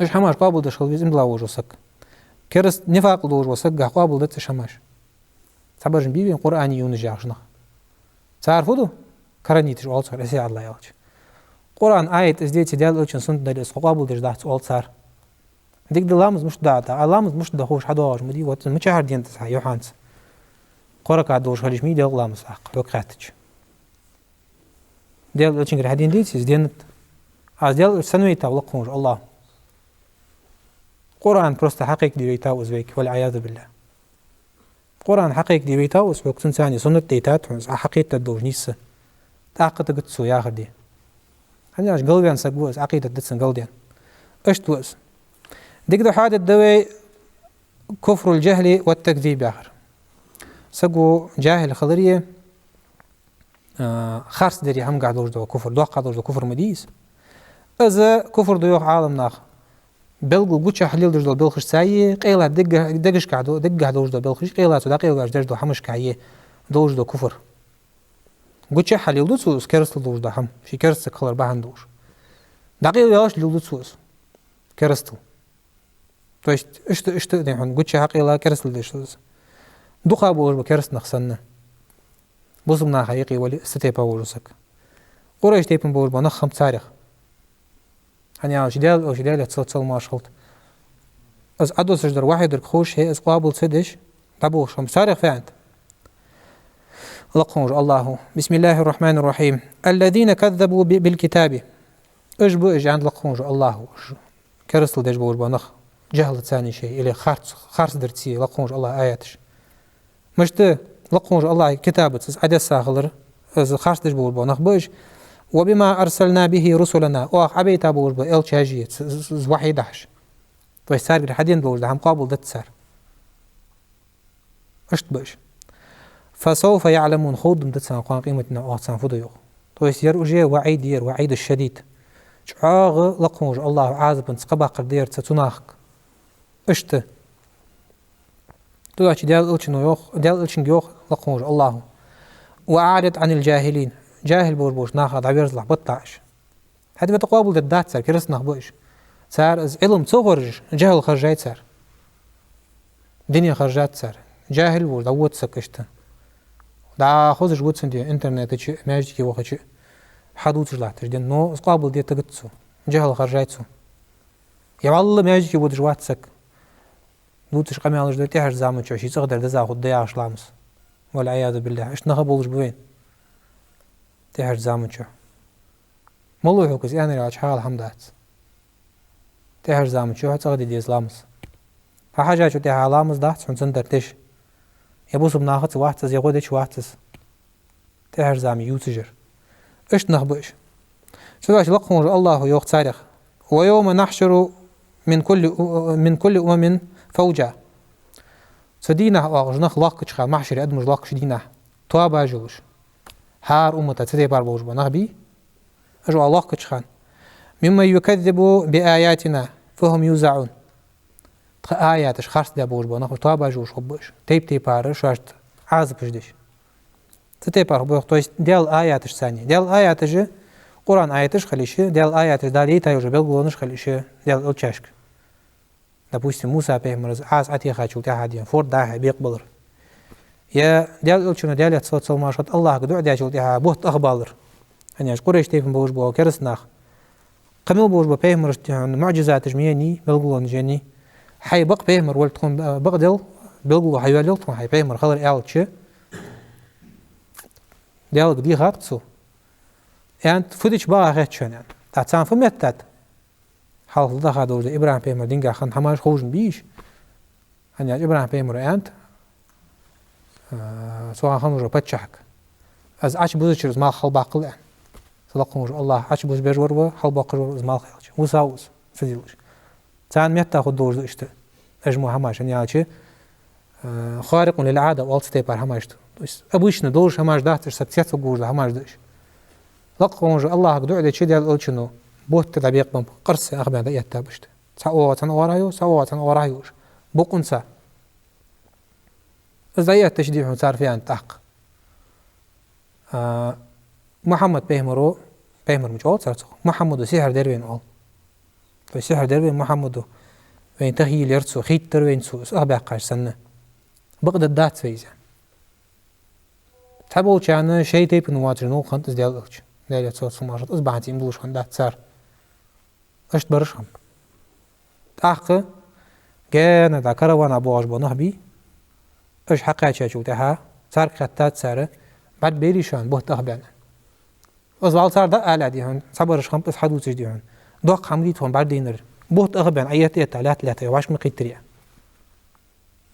ايش حماش قابل دشخل بيز املا وجه سك كرس نفاق الدوج وسك قابل ده تشماش تعبرجن بيبين قرآن يونجي عشنا تعرفوا كرنيتش اول صار اسي الله يالج قرآن آية ازديت دل الچن سنت دل قابل دش دات اول صار ديك دلامز مش داتا علامز مش دخوش حداش مدي وات مچهر دين تسع يوحانس قرك عدوش خليش مي دل لامز حق وقعتش دل الچن هدين ديتس دينت از دل سنوي تولقون الله قرآن просто حقيق دي بيتا وزبيك والعياذ بالله قرآن حقيق دي بيتا وزبيك تنساني سنة ديتات حقيقة الدوج نيسة تعقد قدسو يا خدي هنياش قلبيان سقوز عقيدة دتسن قلبيان اشتوز ديك دو حادث دوي كفر الجهل والتكذيب آخر سقو جاهل خضرية خارس داري هم قاعدوش دو كفر دو قاعدوش دو كفر مديس إذا كفر دو يوخ عالم ناخ بلغو بوچا حليل دوش دو بلخش سايي قيلة دقش قاعدو دق دوش دو بلخش قيلة تو دا قيلة دوش دو حمش كايي دوش دو كفر بوچا حليل دو سوس كرسل دوش دو حم في كرسل كلر باهن دوش دا قيلة ياش ليل دو سوس كرسل То есть, что он гуччи хақила керсл дешуз. Духа бож ба керс нахсанна. Бусум на хаиқи вали степа божусак. Қурайш тепин бож ба нахам царих. Ханя ожидел цал машхалт. Az adosش در واحد الخوش هي از قابل سدش تبوش هم صارخ فعند. لقونج الله بسم الله الرحمن الرحيم الذين كذبوا بالكتاب اجبو اجعند لقونج الله كرسل دش بور بنخ جهل ثاني شيء إلى خارس درتي لقونج الله آياتش مشت لقونج الله كتابة عدد ساغلر از خارس دش بور بنخ بوج وبما أرسلنا به رسلنا واخ عبيتا بور بإل شاجية وحي دحش تو سار بر حدين بوج ده هم قابل ده تسار اشت بوج فسوف يعلمون خود ده تسان قان قيمتنا واتسان فضيو تو يسير اجي وعيد الشديد شعاغ لقونج الله عازبن تقبا قدير تتناخك اشت تو اچ دال الچن يوخ دال الچن يوخ لقونج الله وأعرض عن الجاهلين جاهل بوش ناخذ عبيرز لح بطاش هذا بتقابل ده دات سار كرس نخبوش صار از علم صغر جهل خرجات صار دنيا خرجات صار جاهل بوش دوت سكشته دا خوزش واتسن دي انترنت چه ماجي كي وخه حدوث جلاتش دي نو قابل دي تگتسو جهل خرجاتسو يا والله ماجي كي ودش واتسك دوتش قمالش دي تهر زامن چوشي صغدر دزا خد دي اشلامس والعياذ بالله اش نخبولش بوين تهر زامن چو مولو هوكس يعني راج حال حمدات تهر زامن چو صغدي دي اسلامس حاجه چو تهر علامس دات سن درتش يبوسم ناخذ واحد زي غودش واحد تهر زامي يوتجر ايش نخبش شو لقون الله يوخ تاريخ ويوم نحشر من كل أمم فوجا سدينا واغجنخ لاقش خال محشر ادمج لاقش دينا توابا جوش هار امتا تدي بار بوج بنغبي اجو الله كشخان مما يكذب بآياتنا فهم يوزعون آياتش خارس ده بوج بنغ توابا جوش خبش تيب بار شاشت عازب جدش تتي بار بوج تو ديال آياتش ثاني ديال آياتش قرآن آياتش خليش ديال آياتش دالي تايوج بلغونش خليش ديال الچاشك допустим موسى بيمرز عاز عتي خاچو تاعدين فور داه بيقبلر يا ديال الچنو ديال تصل ماشات الله قدو ديال تاع بوت اخبالر اني قريش تيفن بوج بو كرسناخ قمل بوج بو بيمرز معجزات جميني بلغون جني حي بق بيمر ولتكون بقدل بلغو حيوالل تكون حي بيمر خلر الچ ديال دي غاتسو يعني فودش با غاتشن يعني تاعن فمتت حال ده خدوز ابراهيم بيمر دينغا خن هماش خوجن بيش يعني ابراهيم بيمر انت سواء خنجو بتشحك از اچ بوزچرز ما خل باقل ان صدقون الله اچ بوز بجور و خل باقل ما خلچ وساوس فديلش تان متى خدوز اشت اجمع هماش يعني اچ خارق للعاده والستيبر هماش ابوش ندوش هماش داتش سبتيت وجوز هماش دش لقون الله قدو على شي ديال الچنو بوت تبيق بم قرص اخبان ديت تابشت ساوات ورايو بقنسا زي التشديح صار في أن تحق محمد بيهمرو بيهمر مش أول صار محمد سحر دربين أول فسحر دربين محمد وين تخيل يرتسو خيت تروين سو أبع قاش سنة بقدر دات فيزا تبو كان شيء تيب نواتر نو خنت ديالك ديال صوت سماشت أصبحت يمدوش خن دات صار أشت برشهم تحق كان دا كروان أبو عجبو نهبي اش حقا شو تها صار خطات صار بعد بيريشان بوت أخبان أزوال صار دا أعلى ديهن صبرش خم بس حدوث ديهن دوق حمليتهم بعد دينر بوت أخبان أيات ثلاث لا واش من قيتريا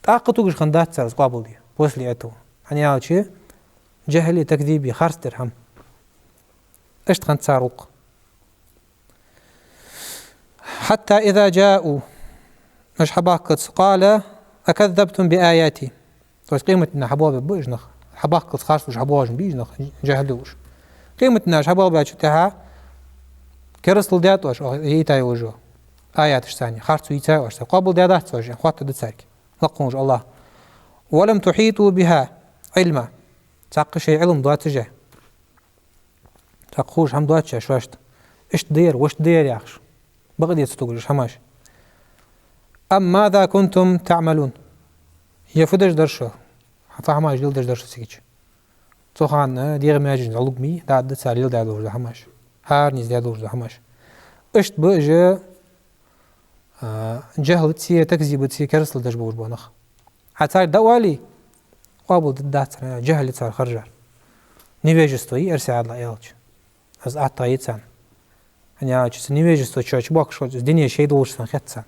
تعقتوش خندات صار قابل دي وصلي أتو يعني هذا شيء جهل تكذيبي خارج درهم ايش خند صاروق حتى إذا جاءوا مش حباقت قال أكذبتم بآياتي بس قيمتنا حباب بيجنخ حباقت خارج وش حبواج بيجنخ جهلوش قيمتنا حباب بيجتها كرسل ديات واش هي تاي وجو آيات ثانية خارج ويتا واش قابل ديات واش خاطر دتسارك لقونج الله ولم تحيطوا بها علما تاق شيء علم دوات جه تاقوش هم دوات شواشت ايش دير وش دير يا اخش بغدي تستوجش هماش أم ماذا كنتم تعملون هي فدش درشة فهمها جدول درشة سيكش توخان دير ماجن علومي داد ساليل داد ورد هماش هار نيز داد ورد هماش اشت بأجا جهل تسيه تكذيب تسيه كرسل دش بوش بونخ حتى دوالي قابل دات جهل تسار خرجار نيفيجستوي ارسي عدل ايالج از اعطايت سان يعني نيفيجستو تشاش باكش الدنيا شيء دوش سان خدسان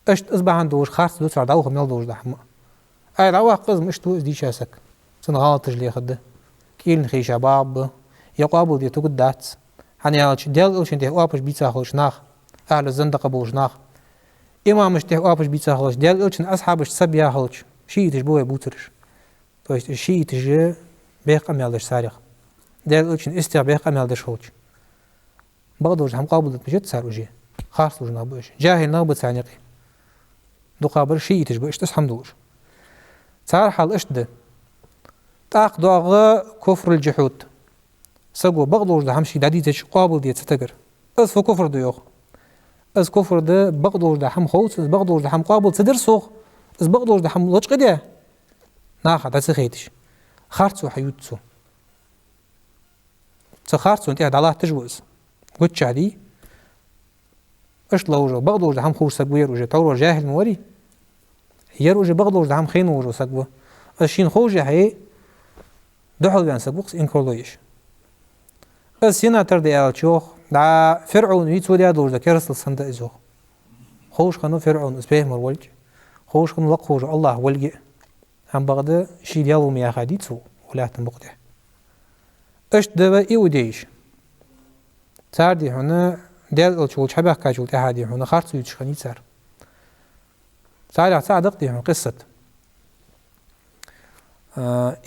اشت اصبحان دوش خاص دوش على دوخ ميل دوش دحما اي دعوه قزم اشتو دي شاسك سن غلط جلي خده كيل نخي شباب يقابل دي تقد دات يعني يالش ديال الش انت وابش بيتسا خلش ناخ اهل الزندقه بوش ناخ امام مش تي وابش بيتسا خلش ديال الش اصحابش سبيا خلش شي تشبوه بوترش تويست شي تج بيق امالش سارق ديال الش استيع بيق امالش خلش بقدرش هم قابل بجد صار وجه خاص وجنا بوش جاهل نغبت ثانيقي دو قابل شيء تجبو اشتس حمدوش صار حال اشد طاق دوغ كفر الجحود سقو بغضوش ده همشي داديتش قابل ديت ستقر از فو كفر ديوخ از كفر ده بغضوش ده هم خوص از بغضوش ده هم قابل تدرسوخ از بغضوش ده هم لطش قديه ناخد هسخيتش خارتسو حيوتسو تخارتسو انت الله تجوز قد شادي اش لوجو بغضوش ده هم خوش سقو يروجه تورو جاهل موري يروجه بغضوش ده هم خين وجو سقو اشين خوجه هي دحول بان سقوقس انكولويش السينا تردي الشوخ دا فرعون يتسو دي دور ده كرسل سند ازو خوش خنو فرعون اسبهم الولج خوش خنو لقوج الله ولج هم بغدا شي ديالو ميا خديتسو ولا تنبقده اش دبا ايوديش تاردي هنا ديال الشوخ حبا كاجول تهادي هنا خارتو يتشخني صار صادق دي قصه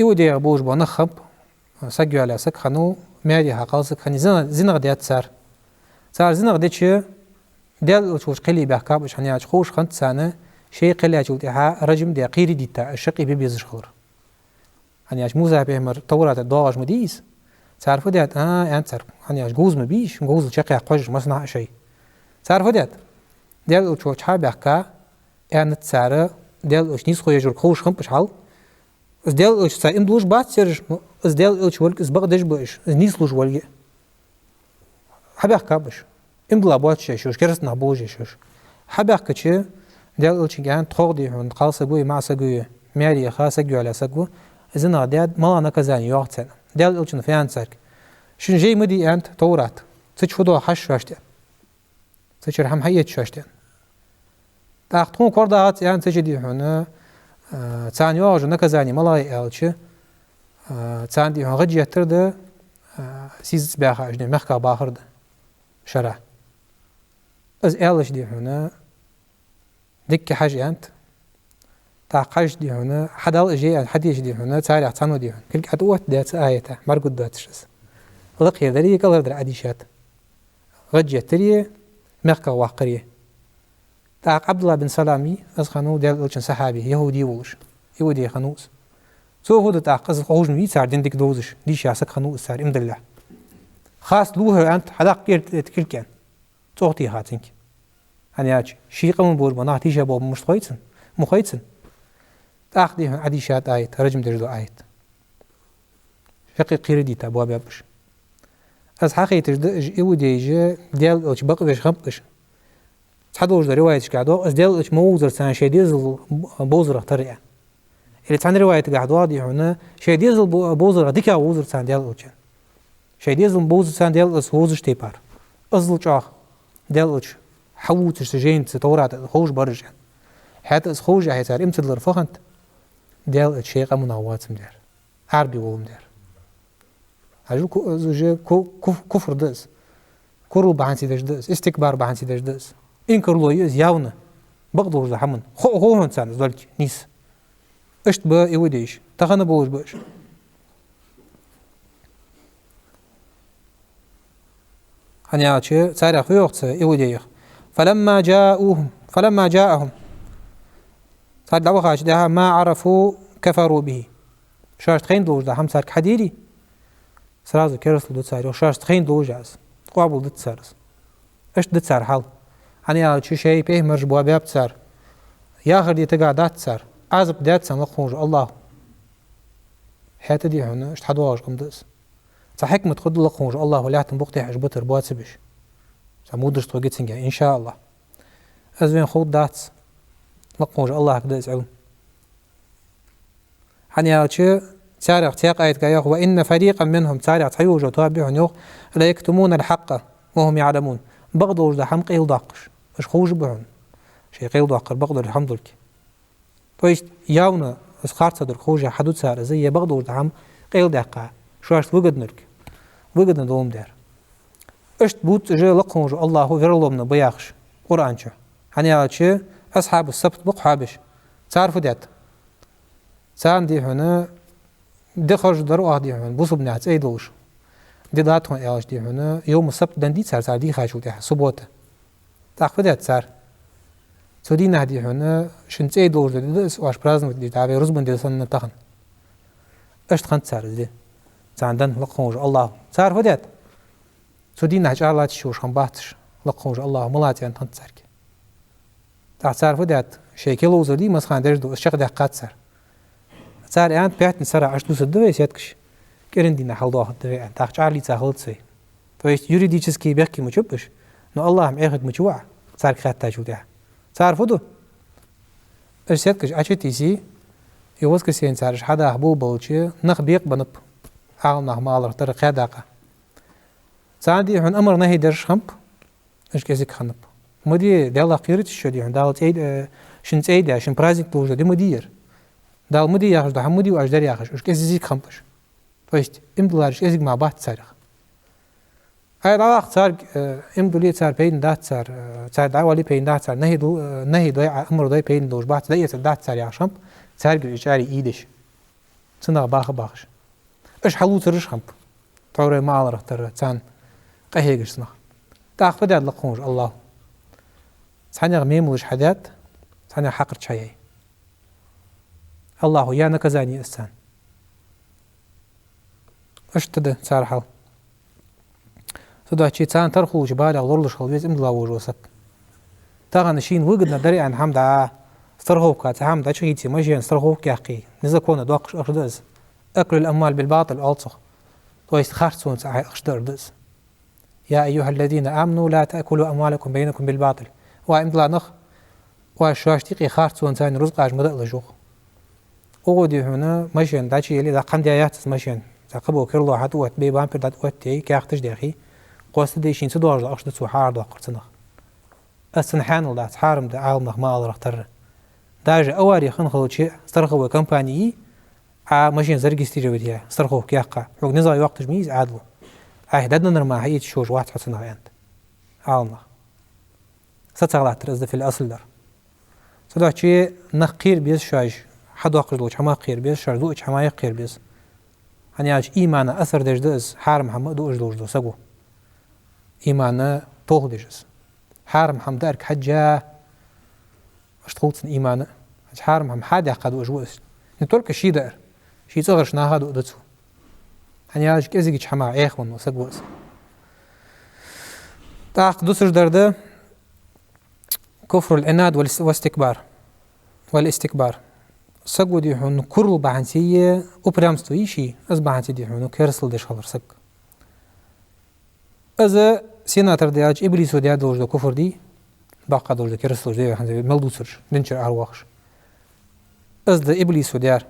ايودي بوج بنخب سجوا على سك خنو مالي حقاسك خني زنغ ديات صار زنغ ديتش ديال وش قلي بحكابش يعني خوش خنت سنه شيء قلي اجودها رجم دي قيري ديتا الشقي بيزش خور يعني اش موزه بهمر طورات الدواج مديس تعرفوا ديت يعني تعرف يعني اش جوز مبيش جوز شقي قوج مصنع شيء تعرفوا ديال وش حاب يحكا يعني تساره ديال وش نيس خويا جور خوش خنبش حال از ديال وش سايم دوش بات سيرش از ديال وش ولك از بغدش بوش از نيس لوش ولك حاب يحكا بش امبلا بوات شوش كرس نابوجي شوش حاب يحكا شي ديال وش كان تخودي هون قالس غوي مع سغوي ميري خاص غو على سغو ازنا دياد مالا نكزاني يوقت ديال وش فيان سرك شن جاي مدي انت تورات تشفدو حش شاشتي تشر هم هيت شاشتي تاختون كوردات يعني تجدي هنا ثاني واج نكزاني ملاي الشي ثاني هون غجي ترد سيز باخ اجني مخكا باخرد شرع از الش دي هنا دك حاجه انت تعقش دي هنا حدا جي حد يجي هنا تاريخ ثانو دي هنا كل ادوات دات ايته مرقد داتش لقي ذري قال در عديشات غجي تري مخكا واقريه تاع عبد الله بن سلامي از خانو ديال الشن صحابي يهودي وش يودي خنوس سو هو تاقص خوش نوي صار دندك دوزش دي شاسك خنوس صار امد الله خاص لوه انت حداق تكل كان صوتي هاتنك هنياج شي قوم بور بنا تيجا بو مش مخيتن تاخدي عدي شات آيت رجم درجو آيت فقي قيردي تابوا بابش از حقي تجد يودي جي ديال اوش بقش خمقش تحدوش رواية قاعدو از ديال اوش موزر سان شديز بوزر طريقه اللي تعني رواية قاعدو دي هنا شديز بوزر ديكا وزر سان ديال اوش شديز بوزر سان ديال اوش وزر تيبار ازل چاخ ديال اوش حوت سجين تورات خوش برج حتى از خوش هيتار امتدلر فخنت ديال الشيخ منوات مدير عربي ومدير هجو زوجي كفر دز كرو بعنسي دز استكبار بعنسي دز إنكر له يز ياونا بقدر زحمن هو إنسان زلك نيس اشت با يوديش تخنا بوش باش هنياتشي صار خيوخت يوديخ فلما جاءهم صار دعوة خاش ده ما عرفوا كفروا به شاش تخين دوج ده هم صار حديدي سراز كرس لدو صار وشاش تخين دوج عز قابل دت سارس ايش دت صار حال أنا شو شيء به مرجبوا باب صار يا آخر دي تقعدات صار عزب دات سما خوج الله حتى دي هنا ايش حدواش قمدس حكمة خد الله خوج الله ولا تنبقتي حجبت ربوات سبش سمودش توجد سنجا إن شاء الله أزين خود دات لقوج الله كده يسعون حنياتش تاريخ تيق آية قايق وإن فريقا منهم تاريخ تحيوج وتابعون يوخ لا يكتمون الحق وهم يعلمون بغضوا ده حم قيل داقش مش خوج بعون شيء قيل داقر بغضوا الحمد لله تويش ياونا اسخار صدر خوج حدود سار زي بغضوا ده حم قيل داقع شو عشت وجد نرك وجد ندوم دار اشت بوت جا لقوج الله غير من بياخش قرآن شو حنياتش أصحاب السبت بقحابش تعرفوا ديت سام دي هنا دي خرج درو دي هنا بوصو بنات اي دوش دي داتهم ايش دي هنا يوم السبت دندي صار دي خاشو دي سبوت تعرفوا ديت صار سودي نهدي هنا شنت اي دوش دي واش برازن دي تعبي رزبن دي سن تخن اش تخنت صار دي عندن لقوج الله تعرفوا ديت سودي نهج الله تشوش خنباتش لقوج الله ملاتي ان تنت صار تعرفوا ديت شيكل وزدي مسخان درجو الشق دقات صار يعني بيعت نسرع عشتو سدوي سيتكش كرندينا حلضاه الدوي أن تاخش علي تاخلت سي فايش يوريديشسكي بيحكي مشبش نو الله معيخد مجوع صار خات تاجو ده صار فدو سيتكش عشتي سي يوسك سين صارش حدا حبو بولشي نخ بيق بنب عال نخ مالر طرق داقة صار هن أمر نهي درش خمب إيش كيسك خنب مدي ديال قيرت الشدي عند دالت عيد شنت عيد عشان برازيك توجد دي مدير دال مدي ياخذ ده مدي واجدر ياخذ ايش كيزيك خمبش فايست امدلارش ازيك مع بعض صارخ هاي راح صار امدلي صار بين دات صار دعوه بين دات صار نهي دو امر دو بين دوش بعض دايت دات صار يا شمب صار اجاري ايدش صنع باخش ايش حلو ترش خمب طوري ما على تر تان قهيجش صنع تاخذ ده لقونج الله صحنا ميموش حدات صحنا حقر شيء الله يا نكزاني استان اشتد صار حال صدق شيء تان ترخو جبال غلش خلويز امدلا وجوسك تاغن شين وجدنا دري عن حمد استرهوك حمد شيء ماشي استرهوك يا اخي نزكون دوقش اخدز اكل الاموال بالباطل الصخ تويست خارسون اخدر دز يا ايها الذين امنوا لا تاكلوا اموالكم بينكم بالباطل وامدلا نخ وشاشتي خارسون ثاني رزق اج مدل جوخ أودي هنا ماشين داشي اللي ذا قندي آيات ماشين تقبل كيرلو حتى وقت بيبان بدأت وقتي كأختش داخي قوس ديشين سدوار لا أشد سوحار دا قرتنخ السنحان ولا تحارم دا عالم ما الله اختر داج أواري خنخلو شيء استرخوا كمباني ماشين زرقي استيجابية استرخوا كياقة حق نزاي وقت جميز عادلو دادنا نرمى هيت شوش واحد حسنها أنت عالم ستغلط ترزد في الأصل در صدق شيء نقير بيز شاج حد واقع دوش حما قير بيز شر دوش حما يقير بيز هنياش إيمانا أثر دجدز حارم محمد دوش دو سقو إيمانا طوغ دجز حارم محمد دارك حجا اشتغلت إيمانا حارم محمد حاد يقعد وجوز نتولك شي دار شي صغرش ناهاد ودتو يعني هاش كزيج حما إخوان وسقوس تاق دوسر درده كفر العناد والاستكبار سقو دي حون كرل بعنسية وبرامستو يشي از بعنسي دي حون كرسل ديش خلر سق از سيناتر دياج إبليسو دياد دوش دو كفر دي باقا دوش دو كرسل دي حنزي ملدو سرش دنشر أرواخش از ده إبليسو ديار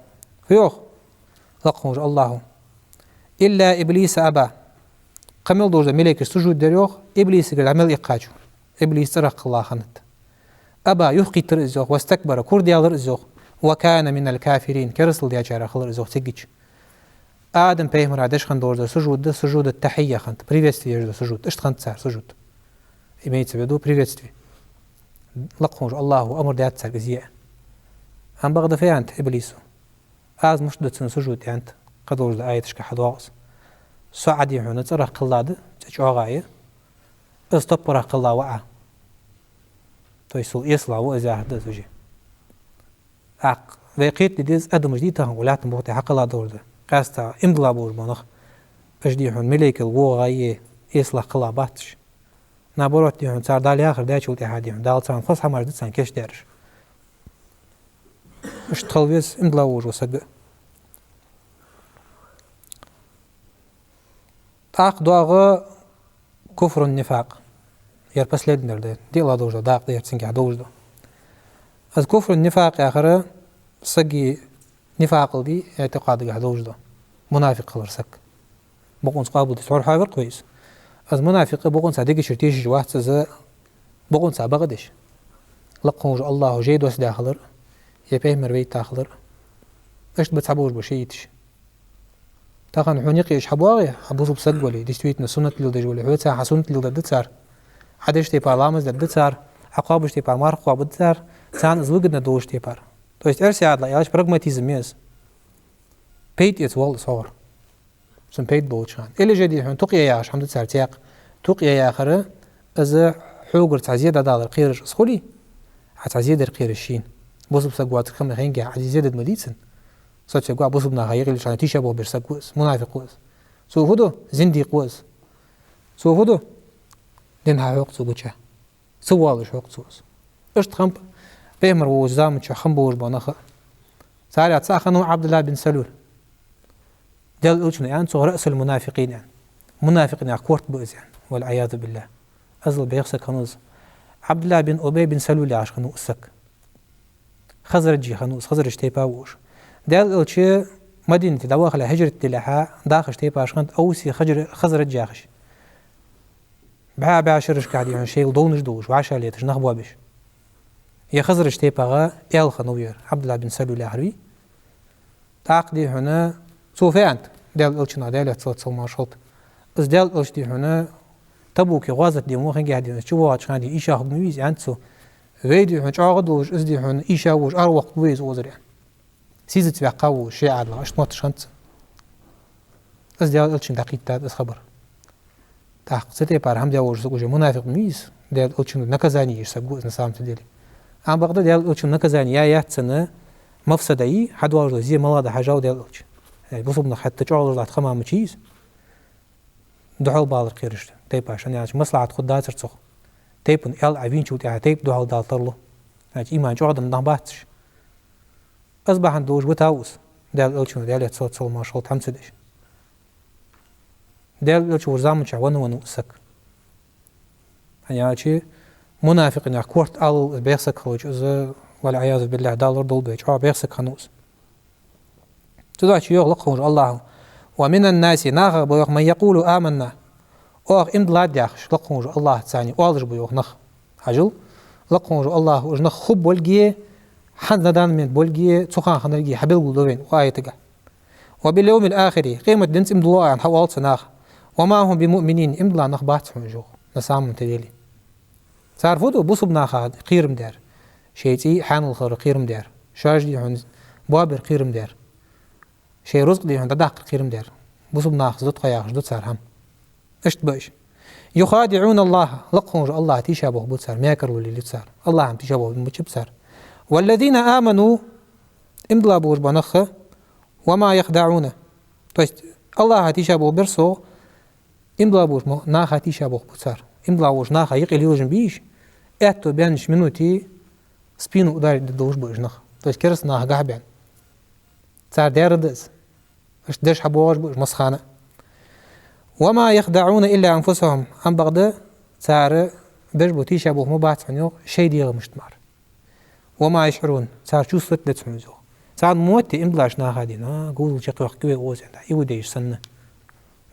فيوخ لقوش الله إلا إبليس أبا قمل دوش ده ملك السجود ديوخ إبليس قل عمل إقاجو إبليس ترق الله خنت أبا يحقي ترزوخ واستكبر كور ديال رزوخ وكان من الكافرين كرسل ديال جارة خلر رزوخ تسجيج آدم بيهمر عدش خن دور ده سجود ده سجود التحية خنت بريفيستي يجد سجود اشت خنت سار سجود إميت سبيدو بريفيستي لقوش الله أمر ديات سار بزياء هم بغدا في أنت إبليسو آز مش دتسن سجود أنت قدور ده آية تشكح دواغس سعدي حونا ترق الله ده تشعغاية استبرق الله وعا تويسل يصلع وإذا هذا زوجي عق وقيت لديز أدم جديد هم ولات مبغتي حق الله دور ده قاستا إمضلا بور منخ أجديحون ملك الوغاية يصلح قلا باتش نابوروت ديحون صار دالي آخر داي شولتي حاديحون دال صان خص حمار دتسان كيش دارش مش تخلويز إمضلا بور وسق عق دواغ كفر النفاق يار بس لدنر ده دي الله دوجده داق دير تسنجح دوجده از كفر النفاق آخر سقي نفاق دي اعتقاد قاعد دوجده منافق خلر سك بقون قابل تسعر حاجر كويس از منافق بقون صديق شرتيش واحد سز بقون سابقدش لقون الله جيد وس داخلر يبيه مرويت داخلر اش بتعبوش بشيتش تاخن حنيقي ايش حبواغي حبوسو بسق ولي ديستويتنا سنة للدج ولي حوتها حسنة للدج صار حدش تي برلامز دتسار عقابش تي برمار قواب دتسار سان زلقنا دوش تي بار تو است ارسي عدلا ياش براغماتيزم يز بيت ات وول صور سن بيت بوتشان اللي جديد حن تقيا ياش حمد تسار تياق تقيا يا اخر از حوغر تعزيد دال القير سخولي تعزيد القير الشين بوز بسقوات كم هينجا عزيزيد مديتسن صوت سقوا بوز بنا غير لشان تيشابو برسقوس منافق وس سو هدو زنديق وس سو هدو دين حقوق سوبوچا سوالش حقوق سوس اشت خمب بيمر وزامچ خمبور بنخ ساري صاخنو عبد الله بن سلول دل اوچن يعني سو راس المنافقين يعني منافقين اكورت بوز يعني والعياذ بالله ازل بيخس كنوز عبد الله بن ابي بن سلول عاش خنو اسك خزرجي خنوس خزرج تيباوش دل اوچ مدينه دواخل هجره دلها داخل تيباش خنت اوسي خزرج ياخش بعشرش قاعد يعني شيء دونش دوش وعشا ليتش نخبوا بش يا خزرش تيباغا يال خنوير عبد الله بن سلول هروي تعقدي هنا سوفي انت دال الچنا دال تصوت مارشالت از دال الچدي هنا تبوك غازت دي مو خنجي هدي شو واش خاندي ايشا خدميز انت سو ويدي هن عقدوش از دي هن ايشا وش ار وقت ويز وزر يعني سيزت بقاو شيء على اشمط شنت از دال الچن دقيقه از خبر تحقق ستي بار هم ديال وجه منافق ميز ديال اوتشن نكزاني يسقوز نسام تديلي ام بغدا ديال اوتشن نكزاني يا ياتسنه مفسدي حد واجد زي ملاده حاجه ديال اوتش يعني بصبنا حتى تعول ذات خمام تشيز دحول بالر قيرش تيب عشان يعني مصلحه خدات ترصخ تيبن ال عفين شو تيب دحول دال طرلو يعني ايمان جوعد من باتش اصبح عنده وتاوس ديال اوتشن ديال تصل ما شاء الله تمسدش دل لچ ورزام چ ون سك يعني شيء منافق ان كورت ال بيسك خوج از والعياذ بالله دالر دول بيچ بيسك خنوس تدعي يغلق خوج الله ومن الناس ناغ بيغ من يقول آمنا اوغ امدلا داخش لقوج الله ثاني اولج بيغ نخ عجل لقوج الله وجنخ خب بولجي حندان من بولجي تخان خنرجي حبل بولوين وايتغا وباليوم الاخر قيمه دنس امدلا عن حوالت ناغ وما هم بمؤمنين امدلا نخباتهم جو نسام تديلي تعرفوا بوصب ناخاد قيرم دار شيتي حان الخير قيرم دار شاج دي هون بابر قيرم دار شي رزق دي هون داق قيرم دار بوصب ناخ زت قياخ دو صار هم اشت باش يخادعون الله لقهم الله تشابه بوصار ما يكروا اللي صار الله عم تشابه بمشب صار والذين امنوا имдла бош банахха, вама яхдауна. То есть Allah хатиша бог берсо, имдла бош на хатиша бог пуцар. Имдла бош на хаик или ужин биш, это бянш минути спину ударить до душ божнах. То есть керс на габян. Цар дердес. اش دش حبوش بوش مسخانة. وما يخدعون إلا أنفسهم. أم بغدا صار بش بوتيش أبوه مبعث عنيو شيء ديغ مشتمار. وما يشعرون صار شو صوت لتسمعزو. صار موتي إمبلاش ناخدين. قول شق وقت كوي غوز عندها. يوديش سنة.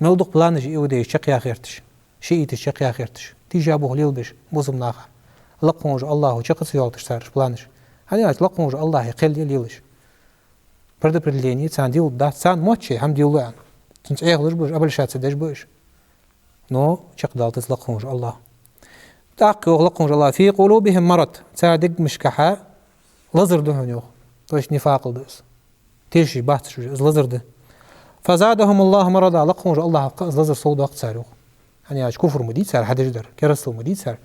ملدق بلانج يوديش شق يا خيرتش. شيء تشق يا خيرتش. تيجي أبوه ليل بش بوزم ناخا. لقونج الله شق سيالتش صارش بلانج. هني لقونج الله يقل ليلش. Предопределение, цан дил, да, цан мочи, хам дил луан. Цан цех будешь, обольщаться дашь будешь. Но чак дал ты слакхунж Аллах. Так лакхунж Аллах фи قلوبهم مرض. цадик мишкаха лазер духанёх. То есть нифакл дус. Тиши бахт шуж лазер да. فزادهم الله مرضا لقхунж Аллах лазер солд вақт царюх. Они аж куфр мудит цар хадаждар. Керасл мудит цар.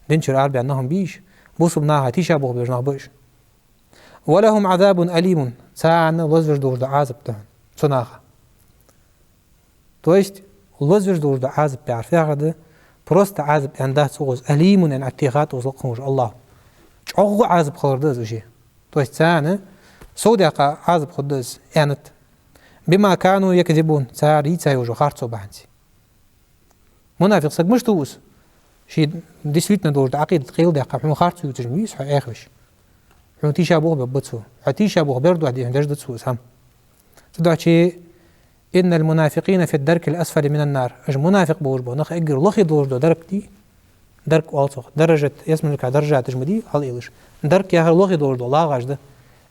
Динчер арби аннахум биш. Бусуб наха тиша бог бежнах биш. ولهم عذاب أليم ساعنا لزوج دور عذاب ده صناعة. То есть لزوج دور عذاب بيعرفها ده просто عذاب عنده سوز أليم أن اعتقاد وزلقه الله. شو عذاب خلده زوجي. То есть ساعنا صدق عذاب خدز يعني بما كانوا يكذبون ساعي سايوجو خارطو بعنسي. منافق سق مش توس. شيء действительно دور عقيدة قيل ده قام خارطو يتجميس حياخش. تيشا بوغ ببتسو تيشا بوغ بردو هدي هندش دتسو سام تدعشي إن المنافقين في الدرك الأسفل من النار أج منافق بوغ بو نخ إجر لخي دور دو درك دي درك ألصق درجة يسمى لك درجات أجمدي هل إيلش درك يا لخي دور دو لاغ أجده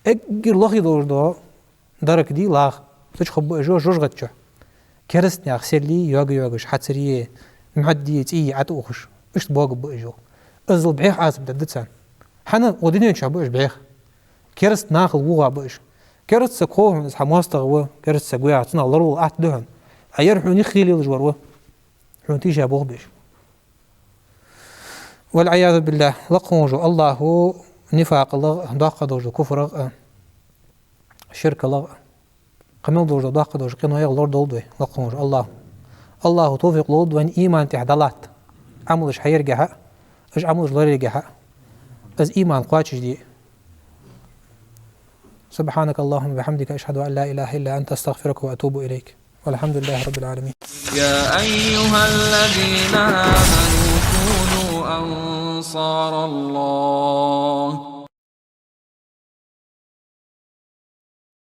إجر لخي دور دو درك دي لاغ تش خب جو جوج غتشو كرست ناخسر لي يوغش حتسريه معدي تي عتوخش إيش بوغ بوجو أزل بعيح عازب ددتسان حنا ودينين شابوش بيخ كرست ناخل وغا بوش كرست سكوه من حماس تغوه كرست سكوه عطنا الله رو قعت دهن عير حوني خيلي الجوروه حون تيجي ابوه بيش والعياذ بالله لقونجو الله نفاق الله ضاق دوجو كفر شرك الله قمل دوجو ضاق دوجو قنو يغلور دولدوي لقونجو الله توفيق لود وان ايمان تحدلات عملش حيرجع اج عملش لا يرجع از إيمان قاتش دي سبحانك اللهم وبحمدك أشهد أن لا إله إلا أنت أستغفرك وأتوب إليك والحمد لله رب العالمين. يا أيها الذين آمنوا كونوا أنصار الله